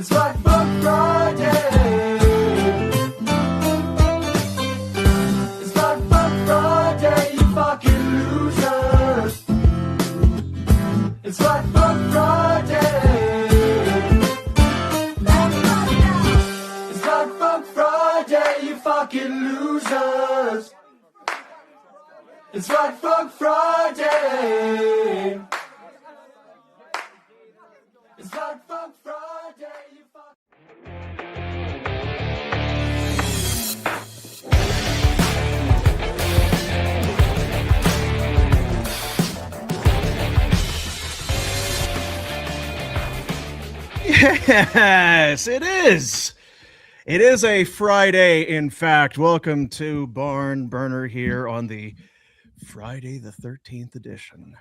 It's Flat Fuck Friday. It's Flat Fuck Friday, you fucking losers. It's Flat Fuck Friday. It's Flat Fuck Friday, you fucking losers. It's Flat Fuck Friday. It's Flat Fuck Friday, you fuck. Yes, it is. It is a Friday, in fact. Welcome to Barn Burner here on the Friday the 13th edition.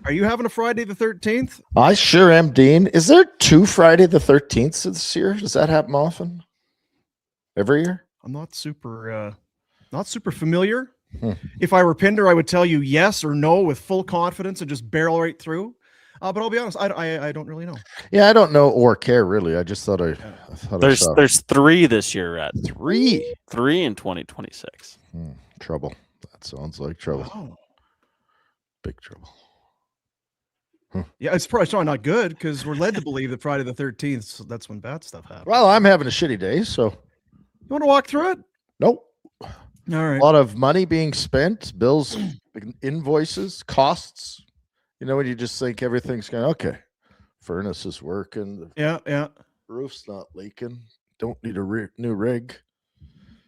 Are you having a Friday the 13th? I sure am, Dean. Is there two Friday the 13th this year? Does that happen often? Every year? I'm not super familiar. If I were Pinder, I would tell you yes or no with full confidence and just barrel right through. But I'll be honest, I don't really know. Yeah, I don't know or care really. I just thought I thought I saw There's three this year, Rhett. three in 2026. trouble. That sounds like trouble. Oh. Big trouble. Yeah, it's probably not good because we're led to believe that Friday the 13th, so that's when bad stuff happens. Well, I'm having a shitty day, so You want to walk through it? nope. All right. A lot of money being spent, bills, invoices, costs. You know, when you just think everything's going, okay, furnace is working, the Yeah. roof's not leaking, don't need a new rig.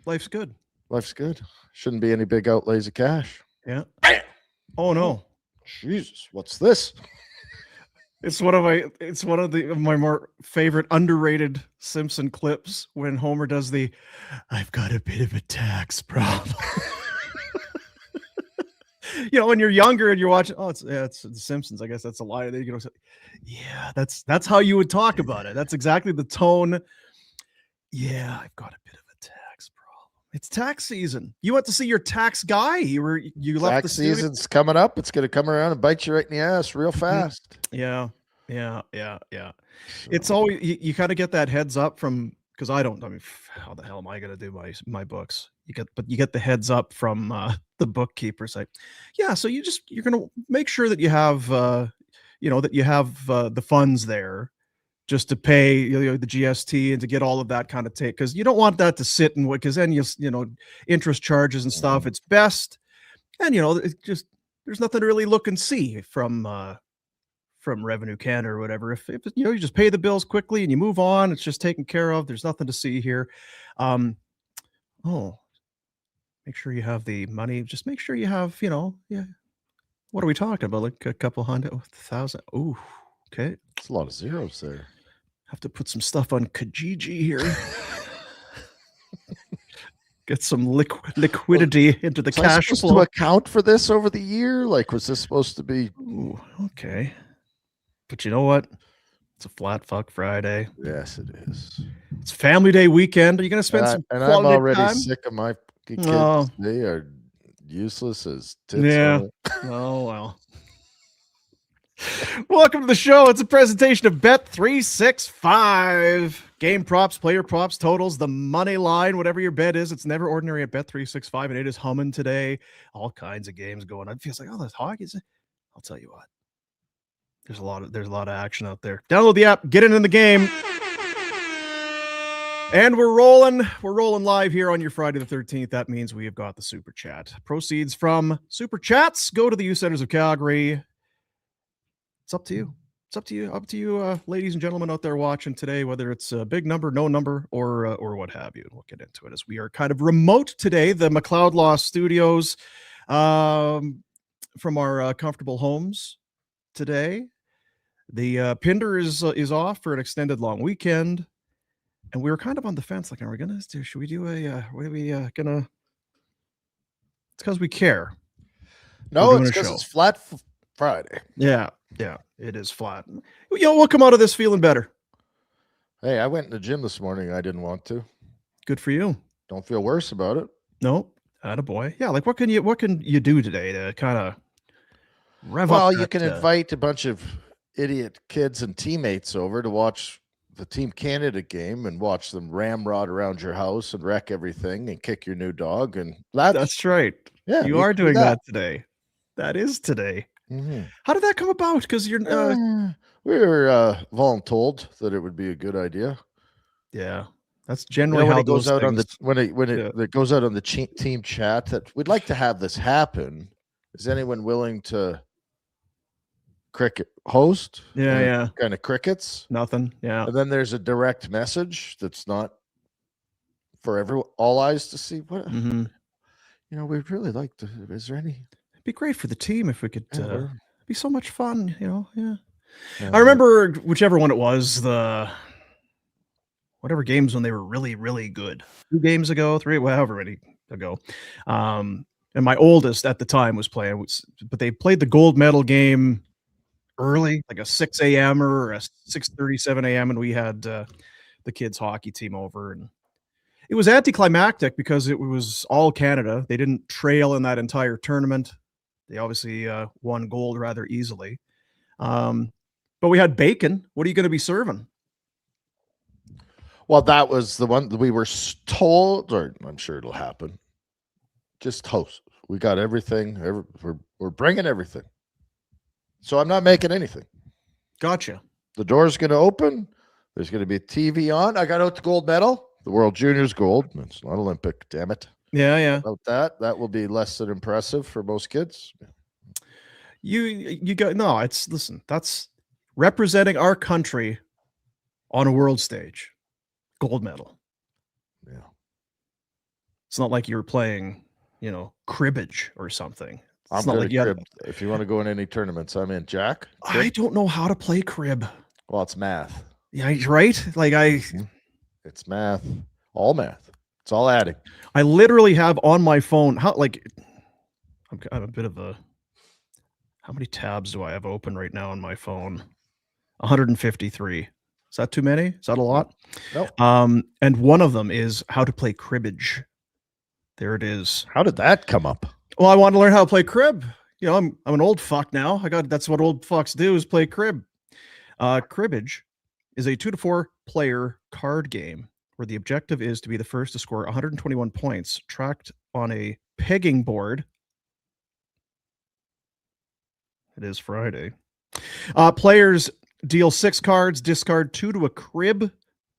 Life's good. Life's good. Shouldn't be any big outlays of cash. Yeah. Oh no. Jesus, what's this? It's one of my more favorite underrated Simpson clips when Homer does the I've got a bit of a tax problem. You know, when you're younger and you're watching, it's The Simpsons. I guess that's a lie. You know, yeah, that's how you would talk about it. That's exactly the tone. Yeah, I've got a bit of a tax problem. It's tax season. You went to see your tax guy. You left the Tax studio? season's coming up. It's going to come around and bite you right in the ass real fast. Yeah. It's always you kind of get that heads up from because I mean, how the hell am I going to do my books? You get the heads up from the bookkeeper site. Yeah, so you're going to make sure that you have the funds there just to pay the GST and to get all of that kind of take because you don't want that to sit and because then interest charges and stuff. It's best, and it's just there's nothing to really look and see from Revenue Canada or whatever. If you just pay the bills quickly and you move on, it's just taken care of. There's nothing to see here. Make sure you have the money. Just make sure you have, what are we talking about? Like a couple hundred, 1,000. Ooh, okay. It's a lot of zeros there. Have to put some stuff on Kijiji here. Get some liquidity into the cash supposed flow. to account for this over the year? Like, was this supposed to be? Ooh, okay. But you know what? It's a Flat Fuck Friday. Yes, it is. It's Family Day weekend. Are you going to spend some and quality I'm already time? sick of my kids. Oh. They are useless as tits. Yeah. Oh, well. Welcome to the show. It's a presentation of Bet365. Game props, player props, totals, the money line, whatever your bet is. It's never ordinary at Bet365, and it is humming today. All kinds of games going on. It feels like, there's hockey. I'll tell you what. There's a lot of action out there. Download the app, get in the game. And we're rolling live here on your Friday the 13th. That means we have got the Super Chat. Proceeds from Super Chats go to the Youth Centers of Calgary. It's up to you. It's up to you, ladies and gentlemen out there watching today, whether it's a big number, no number, or what have you. We'll get into it as we are kind of remote today, the McLeod Law Studios, from our comfortable homes today. The Pinder is off for an extended long weekend. And we were kind of on the fence, like, should we do what are we gonna? It's because we care. No, it's because it's Flat Friday. Yeah, it is flat. We'll come out of this feeling better. Hey, I went in the gym this morning. I didn't want to. Good for you. Don't feel worse about it. No, attaboy. Yeah, like what can you do today to kind of rev up? Well, you can invite a bunch of idiot kids and teammates over to watch the Team Canada game and watch them ramrod around your house and wreck everything and kick your new dog. And That's right. yeah, You are can do doing that today. That is today. Mhm. How did that come about? Because you're, We were voluntold that it would be a good idea. yeah, that's You generally know, when how it goes those out on things. the it goes out on the team chat that we'd like to have this happen. Is anyone willing to cricket host? Yeah, And yeah. kind of crickets. Nothing. Yeah. And then there's a direct message that's not for all eyes to see. What Mhm. you know, we'd really like to. Is there any? It'd be great for the team if we could. Yeah, It'd be so much fun, you know. Yeah. yeah, I remember whichever one it was, whatever games when they were really, really good. 2 games ago, 3, however many ago. And my oldest at the time was playing, but they played the gold medal game early, like a 6 a.m. or a 6:37 a.m. And we had the kids' hockey team over, and it was anticlimactic because it was all Canada. They didn't trail in that entire tournament. They obviously won gold rather easily. But we had bacon. What are you going to be serving? Well, that was the one that we were told, or I'm sure it'll happen. Just host. We got everything. We're bringing everything. So I'm not making anything. Gotcha. The door's going to open. There's going to be a TV on. I got out the gold medal. The World Juniors gold. It's not Olympic. Damn it. Yeah, yeah. About that will be less than impressive for most kids. You got no. Listen. That's representing our country on a world stage. Gold medal. Yeah. It's not like you were playing, cribbage or something. It's I'm not good like at you had, crib. If you want to go in any tournaments, I'm in. Jack? I Crib? don't know how to play crib. Well, it's math. Yeah, right? Like It's math. All math. It's all adding. I literally have on my phone I'm a bit of a how many tabs do I have open right now on my phone? 153. Is that too many? Is that a lot? Nope. And one of them is how to play cribbage. There it is. How did that come up? Well, I want to learn how to play crib. I'm an old fuck now. That's what old fucks do is play crib. Cribbage is a 2 to 4 player card game where the objective is to be the first to score 121 points tracked on a pegging board. It is Friday. Players deal 6 cards, discard 2 to a crib,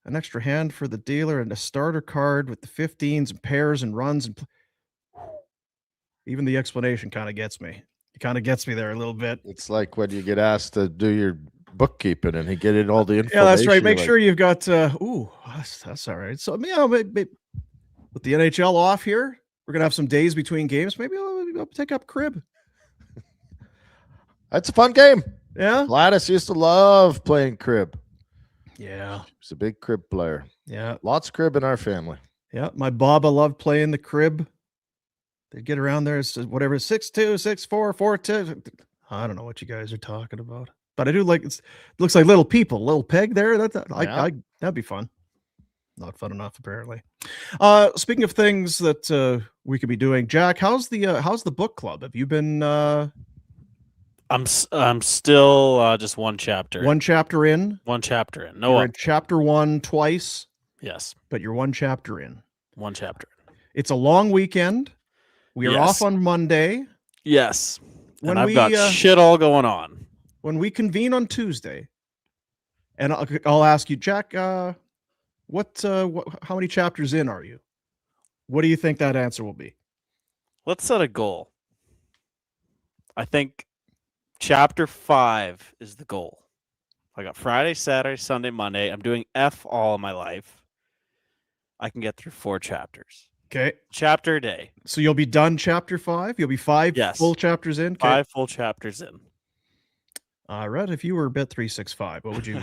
an extra hand for the dealer, and a starter card with the 15s and pairs and runs. And even the explanation kind of gets me. It kind of gets me there a little bit. It's like when you get asked to do your bookkeeping and he get in all the information. Yeah, that's right. Make sure you've got. That's all right. So maybe with the NHL off here, we're gonna have some days between games. Maybe I'll take up crib. That's a fun game. Yeah. Gladys used to love playing crib. Yeah. She's a big crib player. Yeah. Lots of crib in our family. Yeah. My Baba loved playing the crib. They'd get around there. It's whatever 6-2, 6-4, 4-2. I don't know what you guys are talking about, but I do like it looks like little people, little peg there. That'd be fun. Not fun enough, apparently. Speaking of things that we could be doing, Jack, how's the book club? Have you been? I'm still just one chapter. One chapter in. One chapter in. No, You're in chapter 1 twice. Yes. But you're one chapter in. One chapter. It's a long weekend. We are off on Monday. Yes. When I've got shit all going on. When we convene on Tuesday, and I'll ask you, Jack, how many chapters in are you? What do you think that answer will be? Let's set a goal. I think chapter 5 is the goal. I got Friday, Saturday, Sunday, Monday. I'm doing F all of my life. I can get through 4 chapters. Okay. Chapter a day. So you'll be done chapter 5? You'll be 5 full chapters in? Okay. 5 full chapters in. Rhett, if you were Bet365, what would you,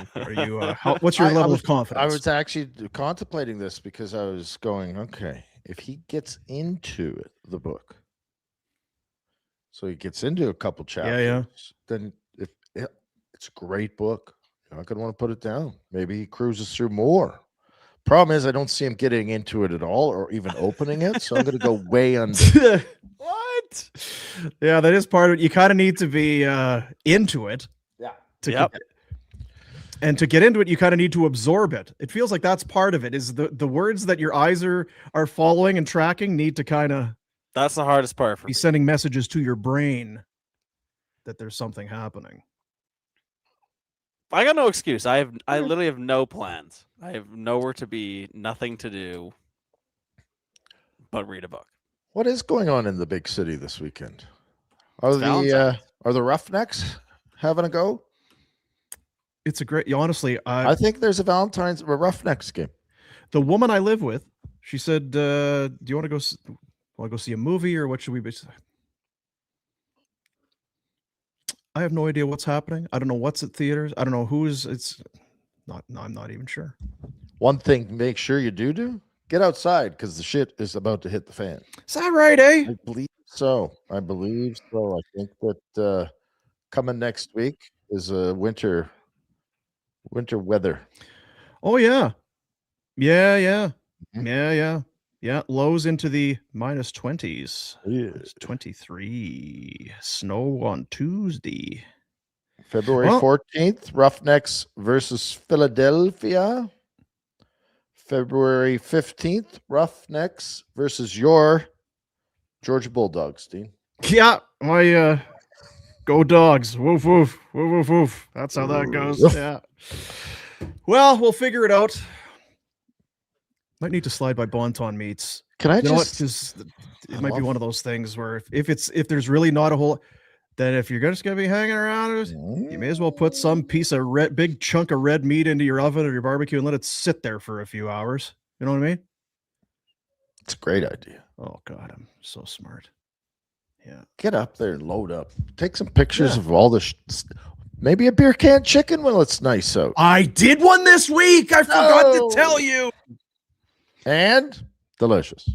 what's your level of confidence? I was actually contemplating this because I was going, okay, if he gets into the book, so he gets into a couple chapters, then it's a great book. You're not going to want to put it down. Maybe he cruises through more. Problem is, I don't see him getting into it at all or even opening it. So I'm going to go way under. What? Yeah, that is part of it. You kind of need to be into it. Yeah. And to get into it, you kind of need to absorb it. It feels like that's part of it, is the words that your eyes are following and tracking need to kind of That's the hardest part for be me. sending messages to your brain that there's something happening. I got no excuse. I literally have no plans. I have nowhere to be, nothing to do but read a book. What is going on in the big city this weekend? Are It's Valentine's. the Roughnecks having a go? It's a great. Honestly, I think there's a Roughnecks game. The woman I live with, she said, "Do you want to go see a movie, or what should we be?" I have no idea what's happening. I don't know what's at theaters. I don't know who's. It's not. No, I'm not even sure. One thing, make sure you do get outside because the shit is about to hit the fan. Is that right, eh? I believe so. I think that coming next week is a winter weather. Oh yeah, yeah. Mhm. Yeah, lows into the -20s. Yeah. It's 23. Snow on Tuesday. February Well- 14th, Roughnecks versus Philadelphia. February 15th, Roughnecks versus your Georgia Bulldogs, Dean. Yeah, my go Dogs. Woof woof woof woof woof. That's how that goes. Woof. Yeah. Well, we'll figure it out. Might need to slide by Bonton Meats. Can I You know what? just 'Cause it might be one of those things where if there's really not a whole, then if you're just gonna be hanging around, you may as well put some piece of big chunk of red meat into your oven or your barbecue and let it sit there for a few hours. You know what I mean? It's a great idea. Oh God, I'm so smart. Yeah. Get up there and load up. Take some pictures of all the maybe a beer can chicken when it's nice out. I did one this week. I forgot to tell you. And delicious.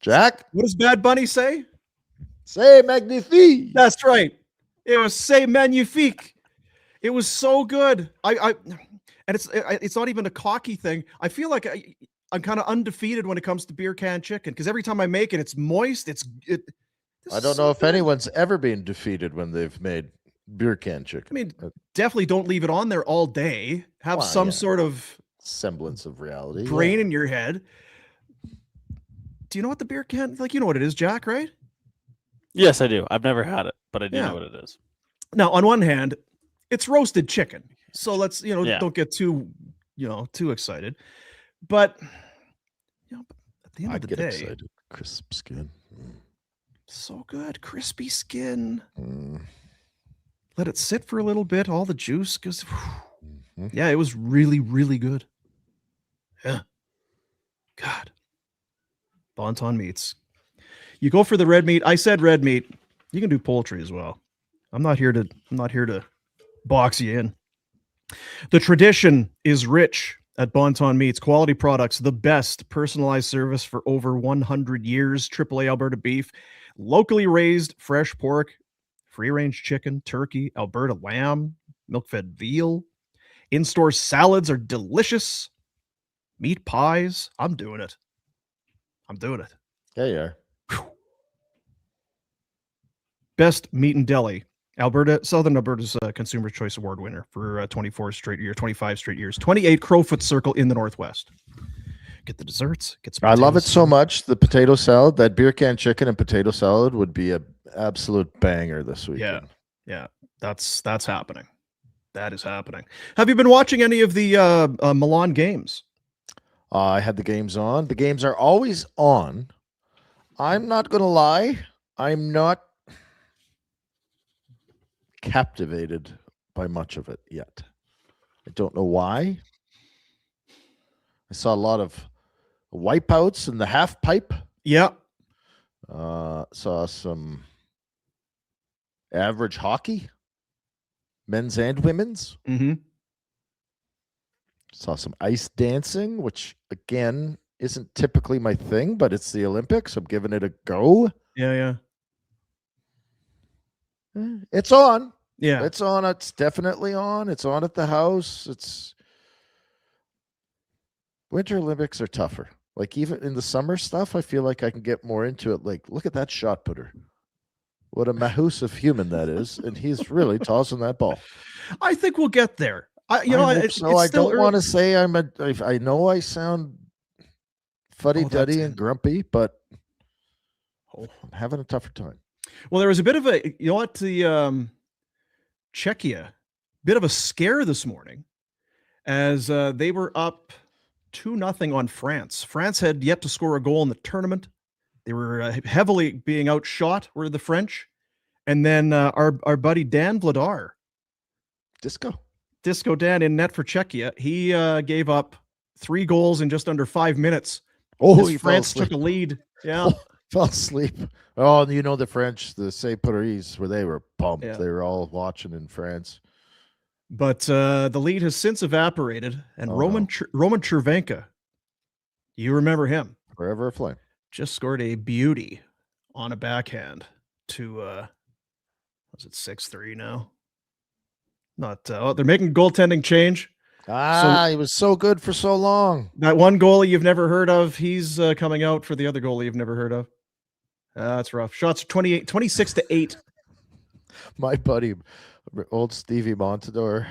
Jack, What does Bad Bunny say? say magnifique. That's right. It was say magnifique. It was so good. And it's not even a cocky thing. I feel like I'm kind of undefeated when it comes to beer can chicken because every time I make it, it's moist. I don't know if anyone's ever been defeated when they've made beer can chicken. I mean, definitely don't leave it on there all day. Have some sort of semblance of reality. Brain in your head. Do you know what the beer can, like, you know what it is, Jack, right? Yes, I do. I've never had it, but I do know what it is. Now, on one hand, it's roasted chicken. So let's, don't get too excited. But, at the end of the day, excited. Crisp skin. So good. Crispy skin. Let it sit for a little bit. All the juice goes. Yeah, it was really, really good. Yeah. God. Bonton Meats. You go for the red meat. I said red meat. You can do poultry as well. I'm not here to box you in. The tradition is rich at Bonton Meats. Quality products, the best personalized service for over 100 years. AAA Alberta beef, locally raised fresh pork, free-range chicken, turkey, Alberta lamb, milk-fed veal. In-store salads are delicious. Meat pies. I'm doing it. Yeah, you are. Best meat in deli. Southern Alberta's Consumer Choice Award winner for 25 straight years. 28 Crowfoot Circle in the Northwest. Get the desserts. Get some. I love it so much. The potato salad, that beer can chicken and potato salad would be an absolute banger this weekend. Yeah. That's happening. That is happening. Have you been watching any of the Milan Games? I had the games on. The games are always on. I'm not going to lie. I'm not captivated by much of it yet. I don't know why. I saw a lot of wipeouts in the half pipe. Yeah. Saw some average hockey, men's and women's. Mm-hmm. Saw some ice dancing, which again isn't typically my thing, but it's the Olympics. I'm giving it a go. Yeah. It's on. Yeah. It's on. It's definitely on. It's on at the house. It's Winter Olympics are tougher. Like even in the summer stuff, I feel like I can get more into it. Like, look at that shot putter. What a mahoose of human that is, and he's really tossing that ball. I think we'll get there. I hope so. It's I still don't want to say I know I sound fuddy-duddy and grumpy, but I'm having a tougher time. Well, there was a bit of a, the Czechia, bit of a scare this morning as they were up 2-0 on France. France had yet to score a goal in the tournament. They were heavily being outshot, were the French. And then our buddy Dan Vladar. Disco Dan in net for Czechia. He gave up 3 goals in just under 5 minutes. Oh, France took a lead. Yeah. Fell asleep. Oh, you know the French, the Saint Paris, where they were pumped. Yeah. They were all watching in France. But the lead has since evaporated, and Roman Chervenka, you remember him. Forever aflame. Just scored a beauty on a backhand to, was it 6-3 now? Not, they're making goaltending change. He was so good for so long. That one goalie you've never heard of, he's coming out for the other goalie you've never heard of. That's rough. Shots 26-8. My buddy, old Stevie Montador,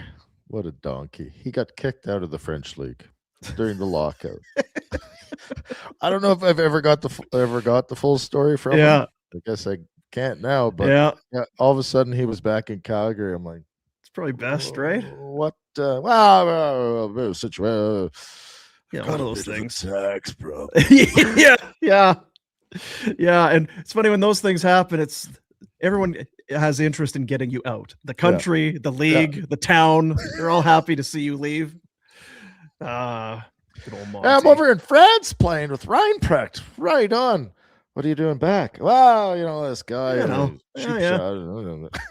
what a donkey. He got kicked out of the French league during the lockout. I don't know if I've ever got the full story from him. I guess I can't now, but yeah, all of a sudden he was back in Calgary. I'm like, it's probably best, right? What? Situation. Yeah, one of those things. Tax problem. yeah. And it's funny when those things happen. It's everyone has interest in getting you out. The country, the league, the town. They're all happy to see you leave. Good old Monty. I'm over in France playing with Reinprecht. Right on. What are you doing back? Well, this guy.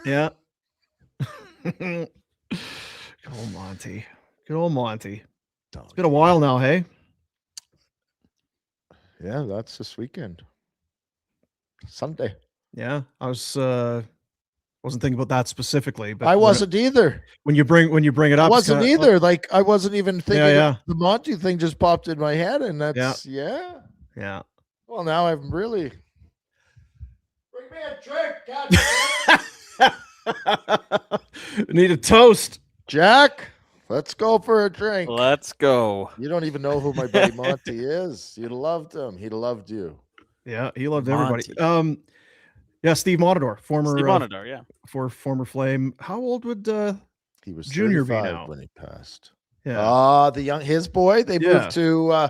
Yeah. Good old Monty. Good old Monty. It's been a while now, hey? Yeah, that's this weekend. Sunday. Yeah, I wasn't thinking about that specifically, but I wasn't either. When you bring it up, I wasn't either. Like I wasn't even thinking. The Monty thing just popped in my head, and that's yeah. Well, now I'm really bring me a drink. Need a toast, Jack. Let's go for a drink. Let's go. You don't even know who my buddy Monty is. You loved him. He loved you. Yeah, he loved everybody. Steve Montador, former Flame. How old would he was Junior be now when he passed? Yeah. His boy. They moved to.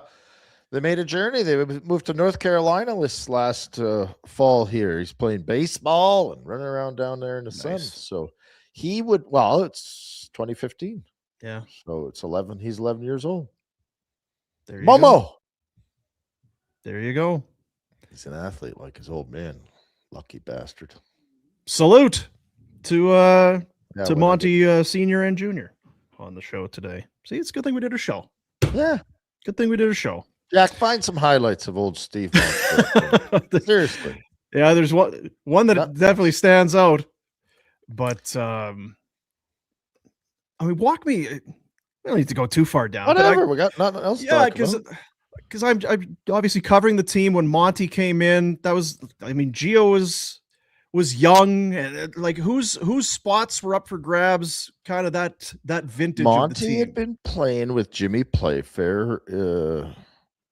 They made a journey. They moved to North Carolina this last fall. Here, he's playing baseball and running around down there in the sun. So he would. Well, it's 2015. Yeah. So it's 11. He's 11 years old. There you Momo. Go. There you go. He's an athlete like his old man. Lucky bastard. Salute to Monty Senior and Junior on the show today. See, it's a good thing we did a show. Yeah. Good thing we did a show. Jack, find some highlights of old Steve. Seriously. Yeah, there's one that definitely stands out. But walk me. We don't need to go too far down. Whatever. We got nothing else. Yeah, because I'm obviously covering the team when Monty came in. That was, Gio was young, and like whose spots were up for grabs. Kind of that vintage. Monty of the team. Had been playing with Jimmy Playfair.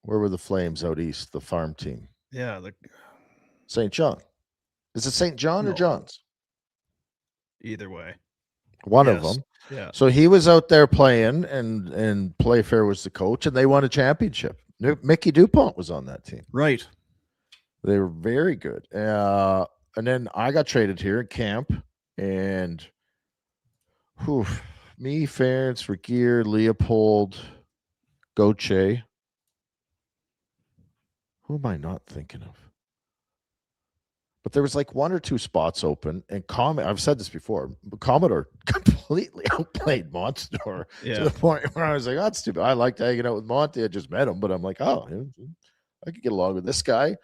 Where were the Flames out east? The farm team. Yeah, St. John. Is it St. John or John's? Either way. One of them. Yeah. So he was out there playing, and Playfair was the coach, and they won a championship. Mickey DuPont was on that team. Right. They were very good. And then I got traded here in camp, and me, Ferentz, Regier, Leopold, Gauthier. Who am I not thinking of? But there was like 1 or 2 spots open, and I've said this before, Commodore completely outplayed Montador to the point where I was like, that's stupid. I liked hanging out with Monty. I just met him, but I'm like, I could get along with this guy.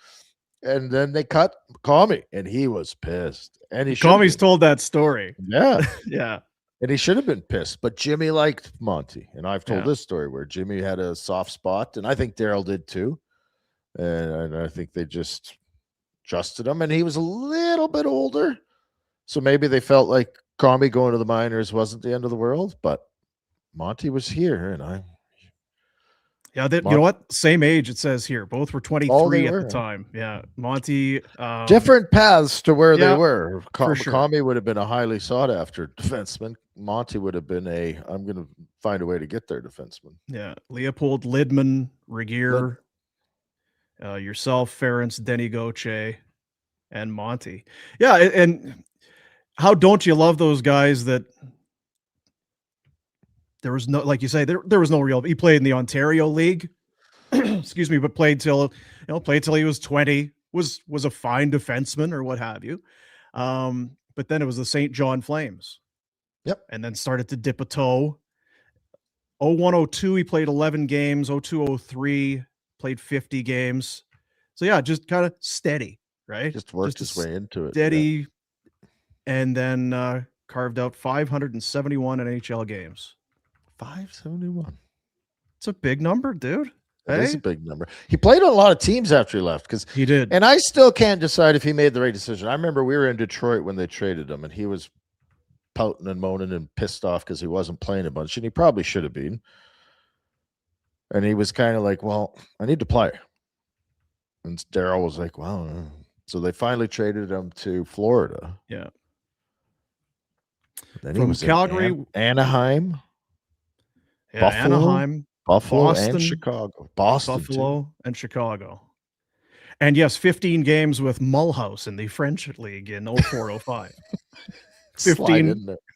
And then they cut Commie, and he was pissed. And Commie's told that story. Yeah. Yeah. And he should have been pissed, but Jimmy liked Monty. And I've told this story where Jimmy had a soft spot, and I think Daryl did too. And I think they just trusted him, and he was a little bit older. So maybe they felt like Comey going to the minors wasn't the end of the world, but Monty was here, and you know what? Same age it says here. Both were 23 at the were. time. Yeah, Monty. Different paths to where they were. for sure. Comey would have been a highly sought after defenseman. Monty would have been I'm going to find a way to get there defenseman. Yeah, Leopold Lidman, Regier, yourself, Ference, Denny Gauthier, and Monty. Yeah, and how don't you love those guys that there was no, like you say, there was no real. He played in the Ontario League, excuse me, but played till he was 20. Was a fine defenseman or what have you. But then it was the St. John Flames. Yep, and then started to dip a toe. 01-02, he played 11 games. 02-03, played 50 games. So yeah, just kind of steady, right? Just worked his way into it. Steady, and then carved out 571 NHL games. 571. It's a big number, dude. It is a big number. He played on a lot of teams after he left because he did. And I still can't decide if he made the right decision. I remember we were in Detroit when they traded him, and he was pouting and moaning and pissed off because he wasn't playing a bunch, and he probably should have been. And he was kind of like, well, I need to play. And Daryl was like, well, so they finally traded him to Florida. Yeah. Then From he was Calgary, in Anaheim, yeah, Buffalo, Anaheim, Buffalo, Boston, and Chicago. Boston, Buffalo, too. and Chicago. And yes, 15 games with Mulhouse in the French League in 04-05.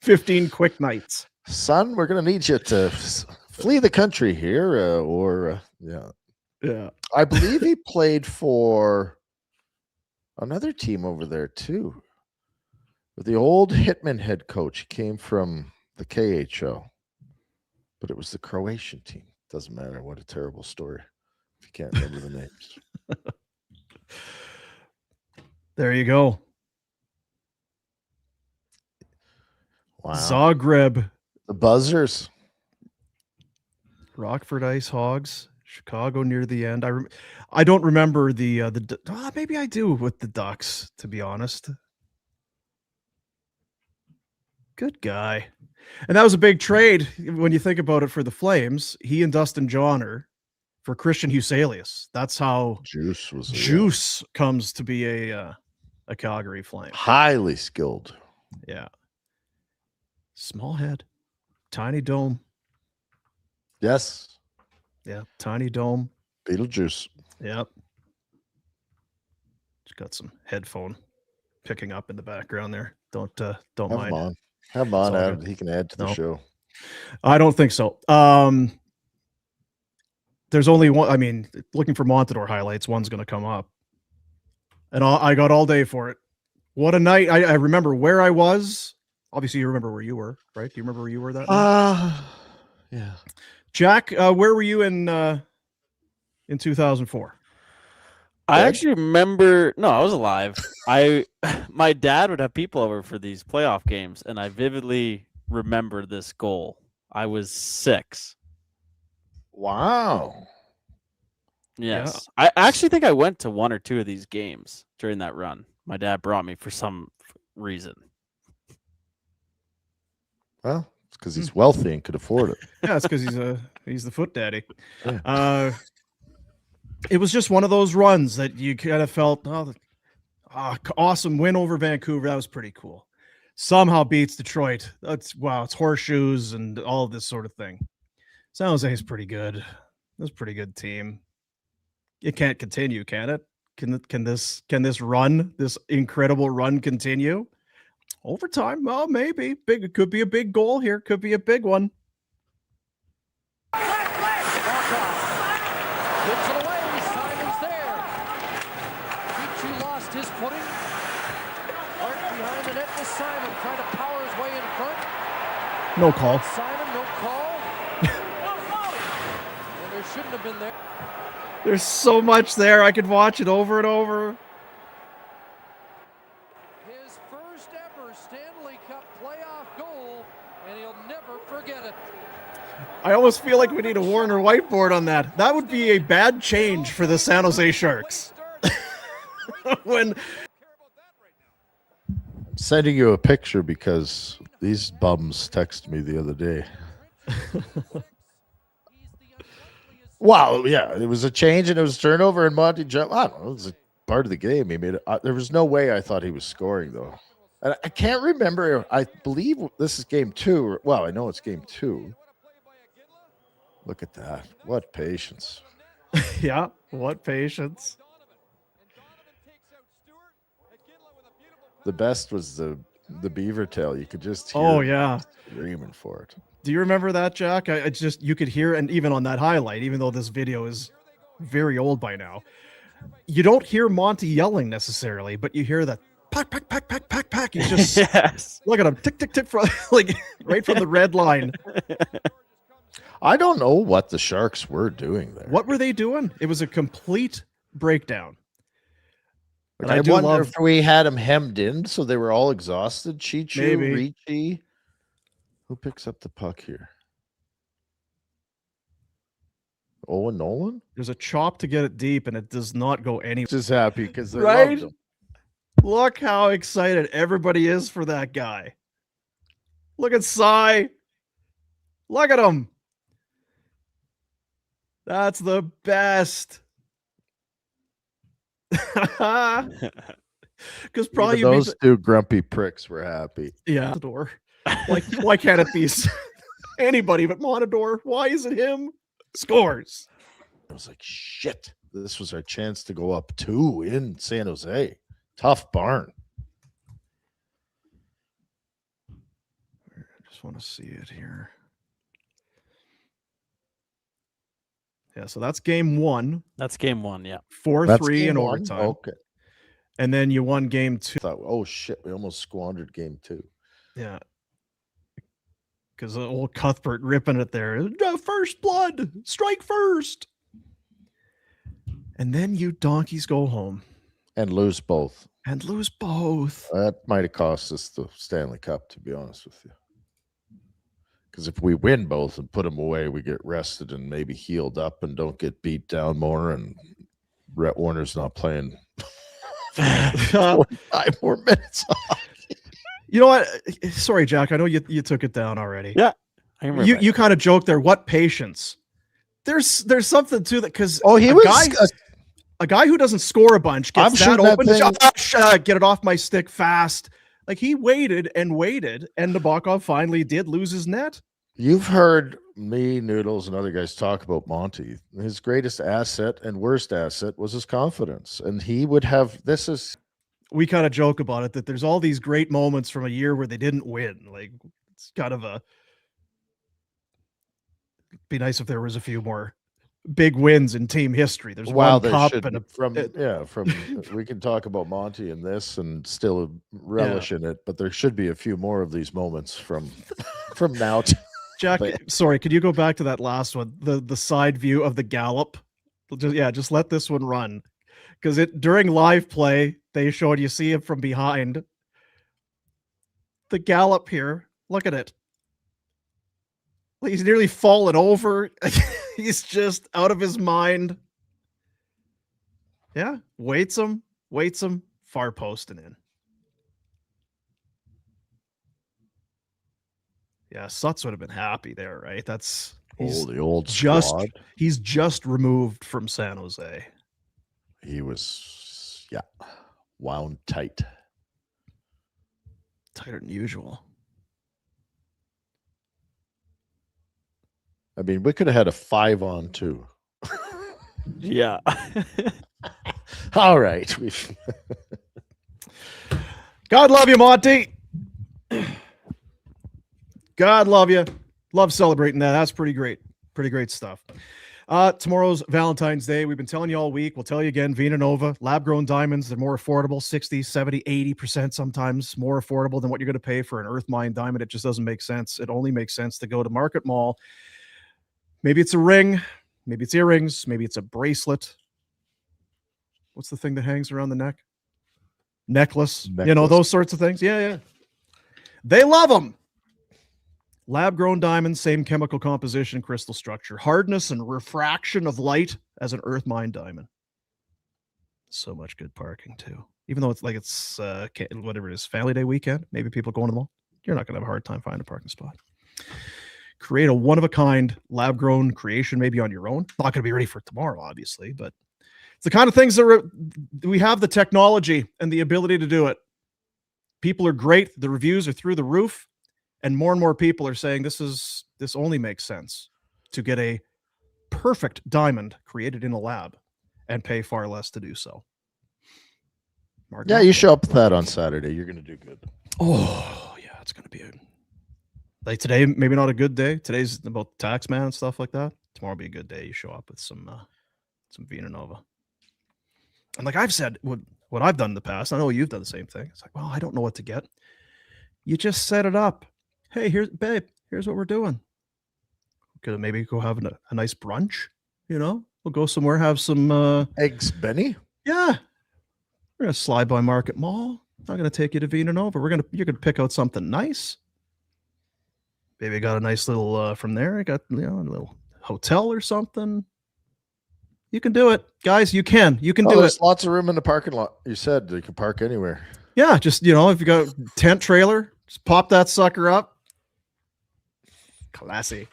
15 quick nights. Son, we're going to need you to flee the country here, Yeah. I believe he played for another team over there, too. With the old Hitman head coach. He came from the KHL. But it was the Croatian team. Doesn't matter. What a terrible story if you can't remember the names. There you go. Wow. Zagreb. The Buzzers. Rockford Ice Hogs. Chicago near the end. I don't remember maybe I do with the Ducks, to be honest. Good guy. And that was a big trade when you think about it for the Flames. He and Dustin Johnner for Christian Huselius. That's how Juice comes to be a Calgary Flame. Highly skilled. Yeah. Small head. Tiny dome. Yes. Yeah. Tiny dome. Beetlejuice. Yep. Just got some headphone picking up in the background there. Don't mind. Have him on. He can add to the show. I don't think so. There's only one. I mean, looking for Montador highlights, one's going to come up. And I got all day for it. What a night. I remember where I was. Obviously, you remember where you were, right? Do you remember where you were that night? Yeah. Jack, where were you in 2004? I actually remember. No, I was alive. My dad would have people over for these playoff games, and I vividly remember this goal. I was 6. Wow. Yes, yeah. I actually think I went to 1 or 2 of these games during that run. My dad brought me for some reason. Well, it's because he's wealthy and could afford it. Yeah, it's because he's the foot daddy. Yeah. It was just one of those runs that you kind of felt, awesome win over Vancouver. That was pretty cool. Somehow beats Detroit. It's horseshoes and all of this sort of thing. San Jose is pretty good. That's a pretty good team. It can't continue, can it? Can this run, this incredible run, continue? Overtime? Well, maybe. It could be a big goal here. Could be a big one. His footing. Right behind the net was Simon trying to power his way in front. No call. Simon, no call. And there shouldn't have been there. There's so much there. I could watch it over and over. His first ever Stanley Cup playoff goal, and he'll never forget it. I almost feel like we need a Warner whiteboard on that. That would be a bad change for the San Jose Sharks. when I'm sending you a picture because these bums texted me the other day. Wow, yeah, it was a change and it was turnover and Monty jump. I don't know, it was a part of the game. He made it. There was no way I thought he was scoring though. And I can't remember. I believe this is game 2. Well, I know it's game 2. Look at that. What patience. yeah, what patience. The best was the beaver tail. You could just hear Oh him yeah, screaming for it. do you remember that, Jack? I just, you could hear, and even on that highlight, even though this video is very old by now, you don't hear Monty yelling necessarily, but you hear that pack, pack, pack, pack, pack, pack. He's just Yes. look at him, tick, tick, tick, from like right from the red line. I don't know what the Sharks were doing there. What were they doing? It was a complete breakdown. Like, And I do wonder love, if we had them hemmed in so they were all exhausted. Chichu, Maybe. Ricci. Who picks up the puck here? Owen Nolan? there's a chop to get it deep, and it does not go anywhere. Just happy because they Right? loved him. Look how excited everybody is for that guy. Look at Cy. Look at him. That's the best. Because probably Even you those two grumpy pricks were happy. yeah, Montador. Like, why can't it be anybody but Montador? Why is it him? Scores. I was like, shit, this was our chance to go up 2 in San Jose. Tough barn. I just want to see it here. Yeah, so that's game 1. That's game 1. Yeah. 4-3 in overtime. Okay. And then you won game 2. Thought, oh shit, we almost squandered game 2. Yeah. Because old Cuthbert ripping it there. First blood, strike first. And then you donkeys go home And lose both. and lose both. That might have cost us the Stanley Cup, to be honest with you. Because if we win both and put them away, we get rested and maybe healed up and don't get beat down more. And Rhett Warner's not playing 5 more minutes. You know what? Sorry, Jack. I know you took it down already. Yeah. I remember You kind of joked there. What patience? There's something to that, because He a guy who doesn't score a bunch gets I'm that shooting that open. thing. Get it off my stick fast. Like, he waited and waited, and Nabokov finally did lose his net. You've heard me, Noodles, and other guys talk about Monty. His greatest asset and worst asset was his confidence. And he would have We kind of joke about it, that there's all these great moments from a year where they didn't win. Like, it's kind of be nice if there was a few more big wins in team history. There's one cup and we can talk about Monty and this and still relish in it, but there should be a few more of these moments from now to Jack, sorry, could you go back to that last one? The side view of the gallop. Just let this one run. Because during live play, they showed, you see it from behind. The gallop here, look at it. He's nearly fallen over. He's just out of his mind. Yeah, waits him, far posting in. Yeah, Sutz would have been happy there, right? the old just squad. He's just removed from San Jose. He was wound tight. Tighter than usual. I mean, we could have had a 5-on-2. Yeah. All right. God love you, Monty. God love you. Love celebrating that. That's pretty great. Pretty great stuff. Tomorrow's Valentine's Day. We've been telling you all week. We'll tell you again. Vina Nova, lab-grown diamonds. They're more affordable, 60, 70, 80% sometimes more affordable than what you're going to pay for an Earth Mine diamond. It just doesn't make sense. It only makes sense to go to Market Mall. Maybe it's a ring. Maybe it's earrings. Maybe it's a bracelet. What's the thing that hangs around the neck? Necklace. You know, those sorts of things. Yeah. They love them. Lab-grown diamonds, same chemical composition, crystal structure, hardness and refraction of light as an Earth Mine diamond. So much good parking too. Even though it's whatever it is, family day weekend, maybe people going to the mall. You're not going to have a hard time finding a parking spot. Create a one-of-a-kind lab-grown creation, maybe on your own. Not going to be ready for tomorrow, obviously, but it's the kind of things that we have the technology and the ability to do it. People are great. The reviews are through the roof, and more people are saying this only makes sense to get a perfect diamond created in a lab and pay far less to do so. Mark, Yeah, you show up with that on Saturday. You're going to do good. Oh, yeah, it's going to be like today, maybe not a good day. Today's about the tax man and stuff like that. Tomorrow will be a good day. You show up with some Vina Nova. And like I've said, what I've done in the past, I know you've done the same thing. It's like, well, I don't know what to get. You just set it up. Hey, here's what we're doing. Could maybe go have a nice brunch, We'll go somewhere, have some Eggs Benny? Yeah. We're gonna slide by Market Mall. I'm gonna take you to Vina Nova. You're gonna pick out something nice. Maybe I got a nice little from there. I got a little hotel or something. You can do it, guys. You can do it. There's lots of room in the parking lot. You said you can park anywhere. Yeah, just if you got a tent trailer, just pop that sucker up. Classy.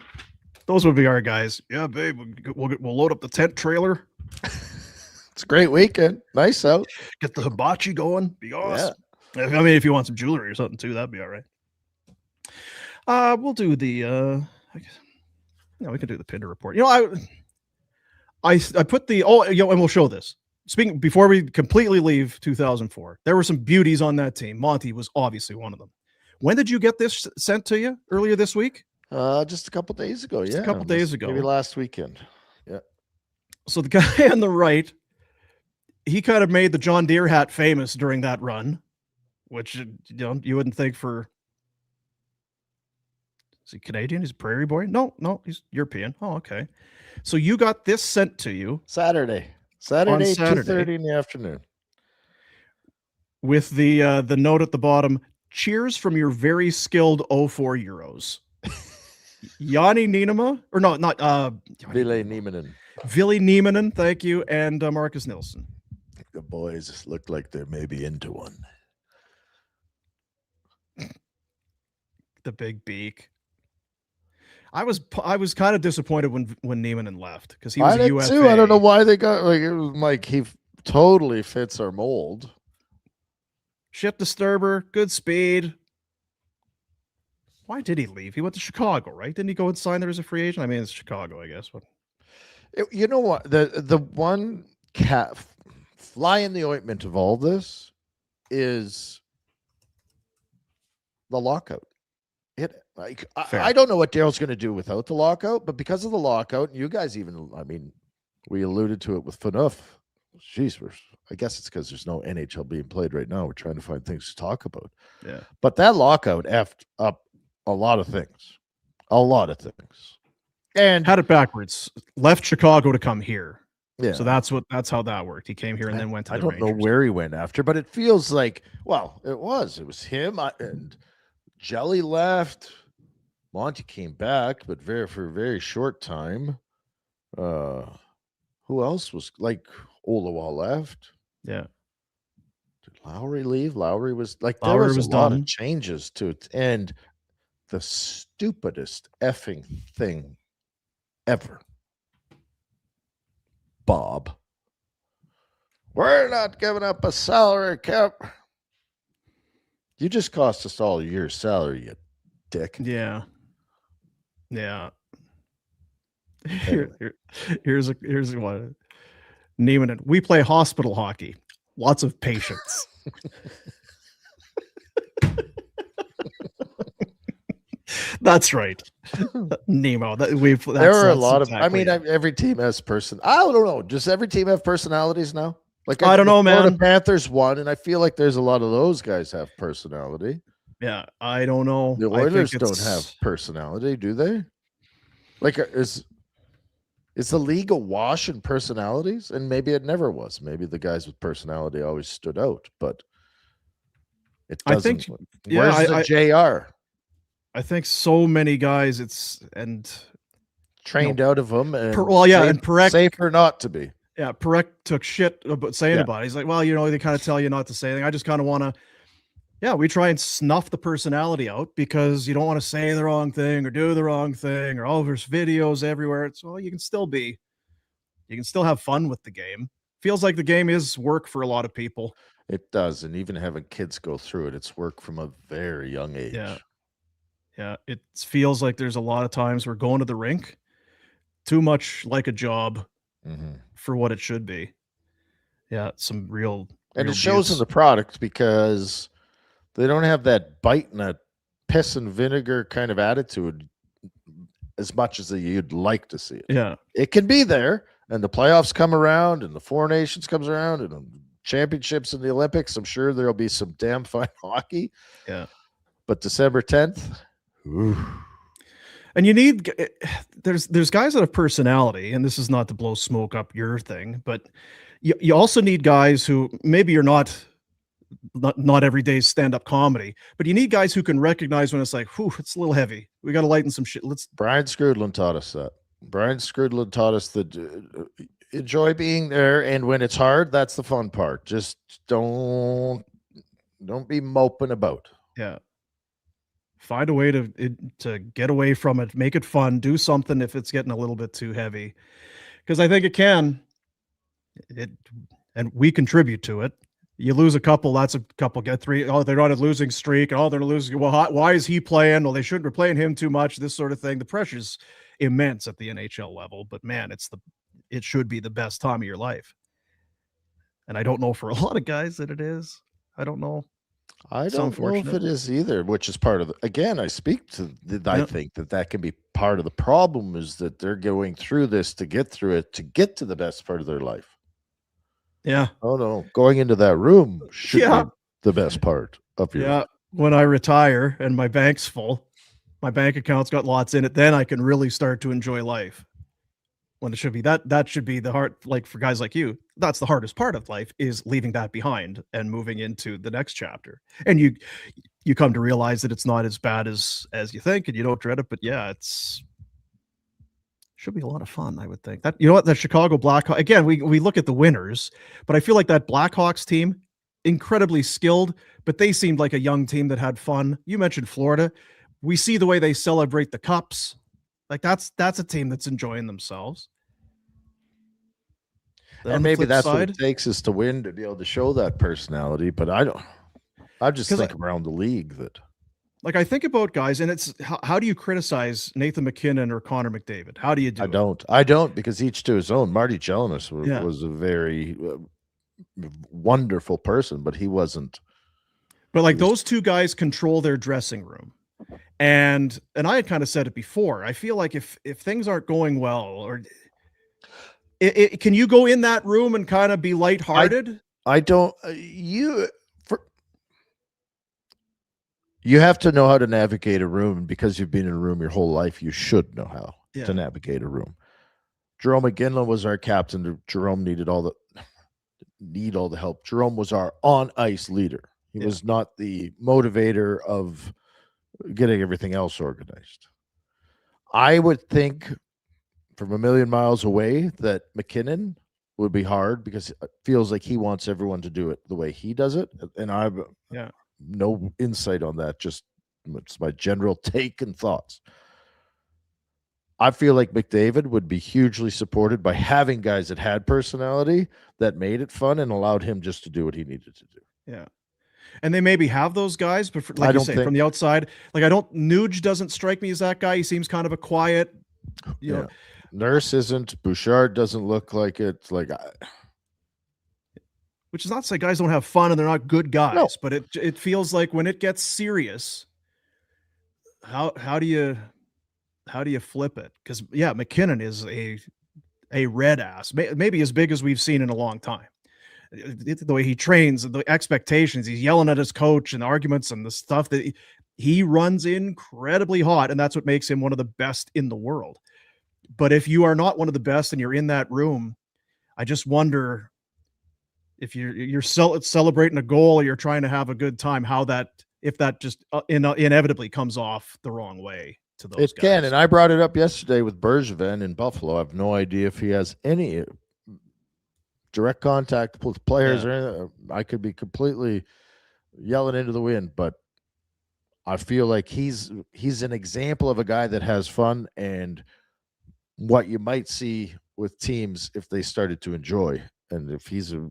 Those would be our guys. Yeah, babe. We'll load up the tent trailer. It's a great weekend. Nice out. Get the hibachi going. Be awesome. Yeah. I mean, if you want some jewelry or something too, that'd be all right. We'll do the I guess, we can do the Pinder Report. I put the and we'll show this. Speaking before we completely leave 2004, there were some beauties on that team. Monty was obviously one of them. When did you get this sent to you? Earlier this week? Just a couple days ago. A couple days ago. Maybe last weekend. Yeah. So the guy on the right, he kind of made the John Deere hat famous during that run, which you wouldn't think for. Is he Canadian? He's a prairie boy? No, he's European. Oh, okay. So you got this sent to you Saturday, 2:30 in the afternoon. With the note at the bottom, cheers from your very skilled 04 Euros. Yanni Nienema, or no, not Ville Nieminen. Ville Nieminen, thank you, and Marcus Nilsson. The boys look like they're maybe into one. The big beak. I was kind of disappointed when Nieminen left because he was a UFA. Too. I don't know why they got it was like he totally fits our mold. Ship disturber, good speed. Why did he leave? He went to Chicago, right? Didn't he go and sign there as a free agent? I mean, it's Chicago, I guess. But you know what? The one fly in the ointment of all this is the lockout. I don't know what Daryl's going to do without the lockout, but because of the lockout, and you guys we alluded to it with Phaneuf. Jeez, I guess it's because there's no NHL being played right now. We're trying to find things to talk about. Yeah. But that lockout effed up a lot of things. And had it backwards. Left Chicago to come here. Yeah. So that's how that worked. He came here and then went to the Rangers. I don't know where he went after, but it feels like, it was him and Jelly left. Monty came back, but for a very short time. Who else was Olawa left? Yeah. Did Lowry leave? Lowry was there Lowry was a lot done. of changes to it. And the stupidest effing thing ever. Bob. We're not giving up a salary cap. You just cost us all a year's salary, you dick. Yeah. Yeah. Here's one. Neiman, we play hospital hockey. Lots of patience. That's right. Nemo. There are a lot of every team has I don't know. Does every team have personalities now? I don't know, man. The Panthers won, and I feel like there's a lot of those guys have personality. Yeah, I don't know. The Oilers don't have personality, do they? Is the league awash in personalities? And maybe it never was. Maybe the guys with personality always stood out, but it doesn't. Where's the JR? I think so many guys trained out of them. And and Perek, safer not to be. Yeah, Perek took shit about saying Yeah. about it. He's like, well, they kind of tell you not to say anything. I just kind of want to, we try and snuff the personality out because you don't want to say the wrong thing or do the wrong thing or there's videos everywhere. You can still have fun with the game. Feels like the game is work for a lot of people. It does. And even having kids go through it, it's work from a very young age. Yeah. It feels like there's a lot of times we're going to the rink too much like a job for what it should be. Yeah. Some real and it shows in the product because they don't have that bite and a piss and vinegar kind of attitude as much as you'd like to see it. Yeah. It can be there, and the playoffs come around, and the Four Nations comes around, and the championships in the Olympics. I'm sure there'll be some damn fine hockey. Yeah. But December 10th, ooh. And you need there's guys that have personality, and this is not to blow smoke up your thing, but you also need guys who maybe you're not everyday stand-up comedy, but you need guys who can recognize when it's like, whew, it's a little heavy. We got to lighten some shit. Brian Scrudlin taught us that. Brian Scrudlin taught us that enjoy being there, and when it's hard, that's the fun part. Just don't be moping about. Yeah. Find a way to get away from it, make it fun, do something if it's getting a little bit too heavy. Because I think it can. And we contribute to it. You lose a couple, that's a couple, get three. Oh, they're on a losing streak. Oh, they're losing. Well, why is he playing? Well, they shouldn't be playing him too much, this sort of thing. The pressure's immense at the NHL level, but man, it should be the best time of your life. And I don't know for a lot of guys that it is. I don't know. I don't know if it is either, which is part of the, again, I speak to, I think that can be part of the problem is that they're going through this to get through it, to get to the best part of their life. Yeah. Oh no, going into that room should be the best part of your life. When I retire and my bank's full, my bank account's got lots in it, then I can really start to enjoy life. When it should be that should be the hard, like for guys like you, that's the hardest part of life is leaving that behind and moving into the next chapter. And you come to realize that it's not as bad as you think, and you don't dread it. But yeah, should be a lot of fun, I would think. That the Chicago Blackhawks, again, we look at the winners, but I feel like that Blackhawks team, incredibly skilled, but they seemed like a young team that had fun. You mentioned Florida. We see the way they celebrate the cups. Like that's a team that's enjoying themselves. And maybe that's what it takes is to win to be able to show that personality. But I just think around the league that. Like I think about guys, and it's how do you criticize Nathan McKinnon or Connor McDavid? How do you do it? I don't, because each to his own. Marty Jelinek was a very wonderful person, but he wasn't. But like those two guys control their dressing room. And I had kind of said it before. I feel like if things aren't going well, or can you go in that room and kind of be lighthearted? I don't. You have to know how to navigate a room, and because you've been in a room your whole life, you should know how to navigate a room. Jerome McGinley was our captain. Jerome needed all the help. Jerome was our on ice leader. He was not the motivator of getting everything else organized. I would think from a million miles away that McKinnon would be hard because it feels like he wants everyone to do it the way he does it. And I've no insight on that. Just it's my general take and thoughts. I feel like McDavid would be hugely supported by having guys that had personality that made it fun and allowed him just to do what he needed to do. Yeah. And they maybe have those guys, but like you say, from the outside, like Nuge doesn't strike me as that guy. He seems kind of a quiet, you know. Nurse isn't. Bouchard doesn't look like it. Which is not to say guys don't have fun and they're not good guys, but it feels like when it gets serious, how do you flip it? Because McKinnon is a red ass, maybe as big as we've seen in a long time. The way he trains, the expectations, he's yelling at his coach and the arguments and the stuff that he runs incredibly hot, and that's what makes him one of the best in the world. But if you are not one of the best and you're in that room, I just wonder if you're celebrating a goal or you're trying to have a good time, if that just inevitably comes off the wrong way to those guys. It can, and I brought it up yesterday with Bergevin in Buffalo. I have no idea if he has any direct contact with players, or anything, I could be completely yelling into the wind, but I feel like he's an example of a guy that has fun, and what you might see with teams if they started to enjoy. And if he's a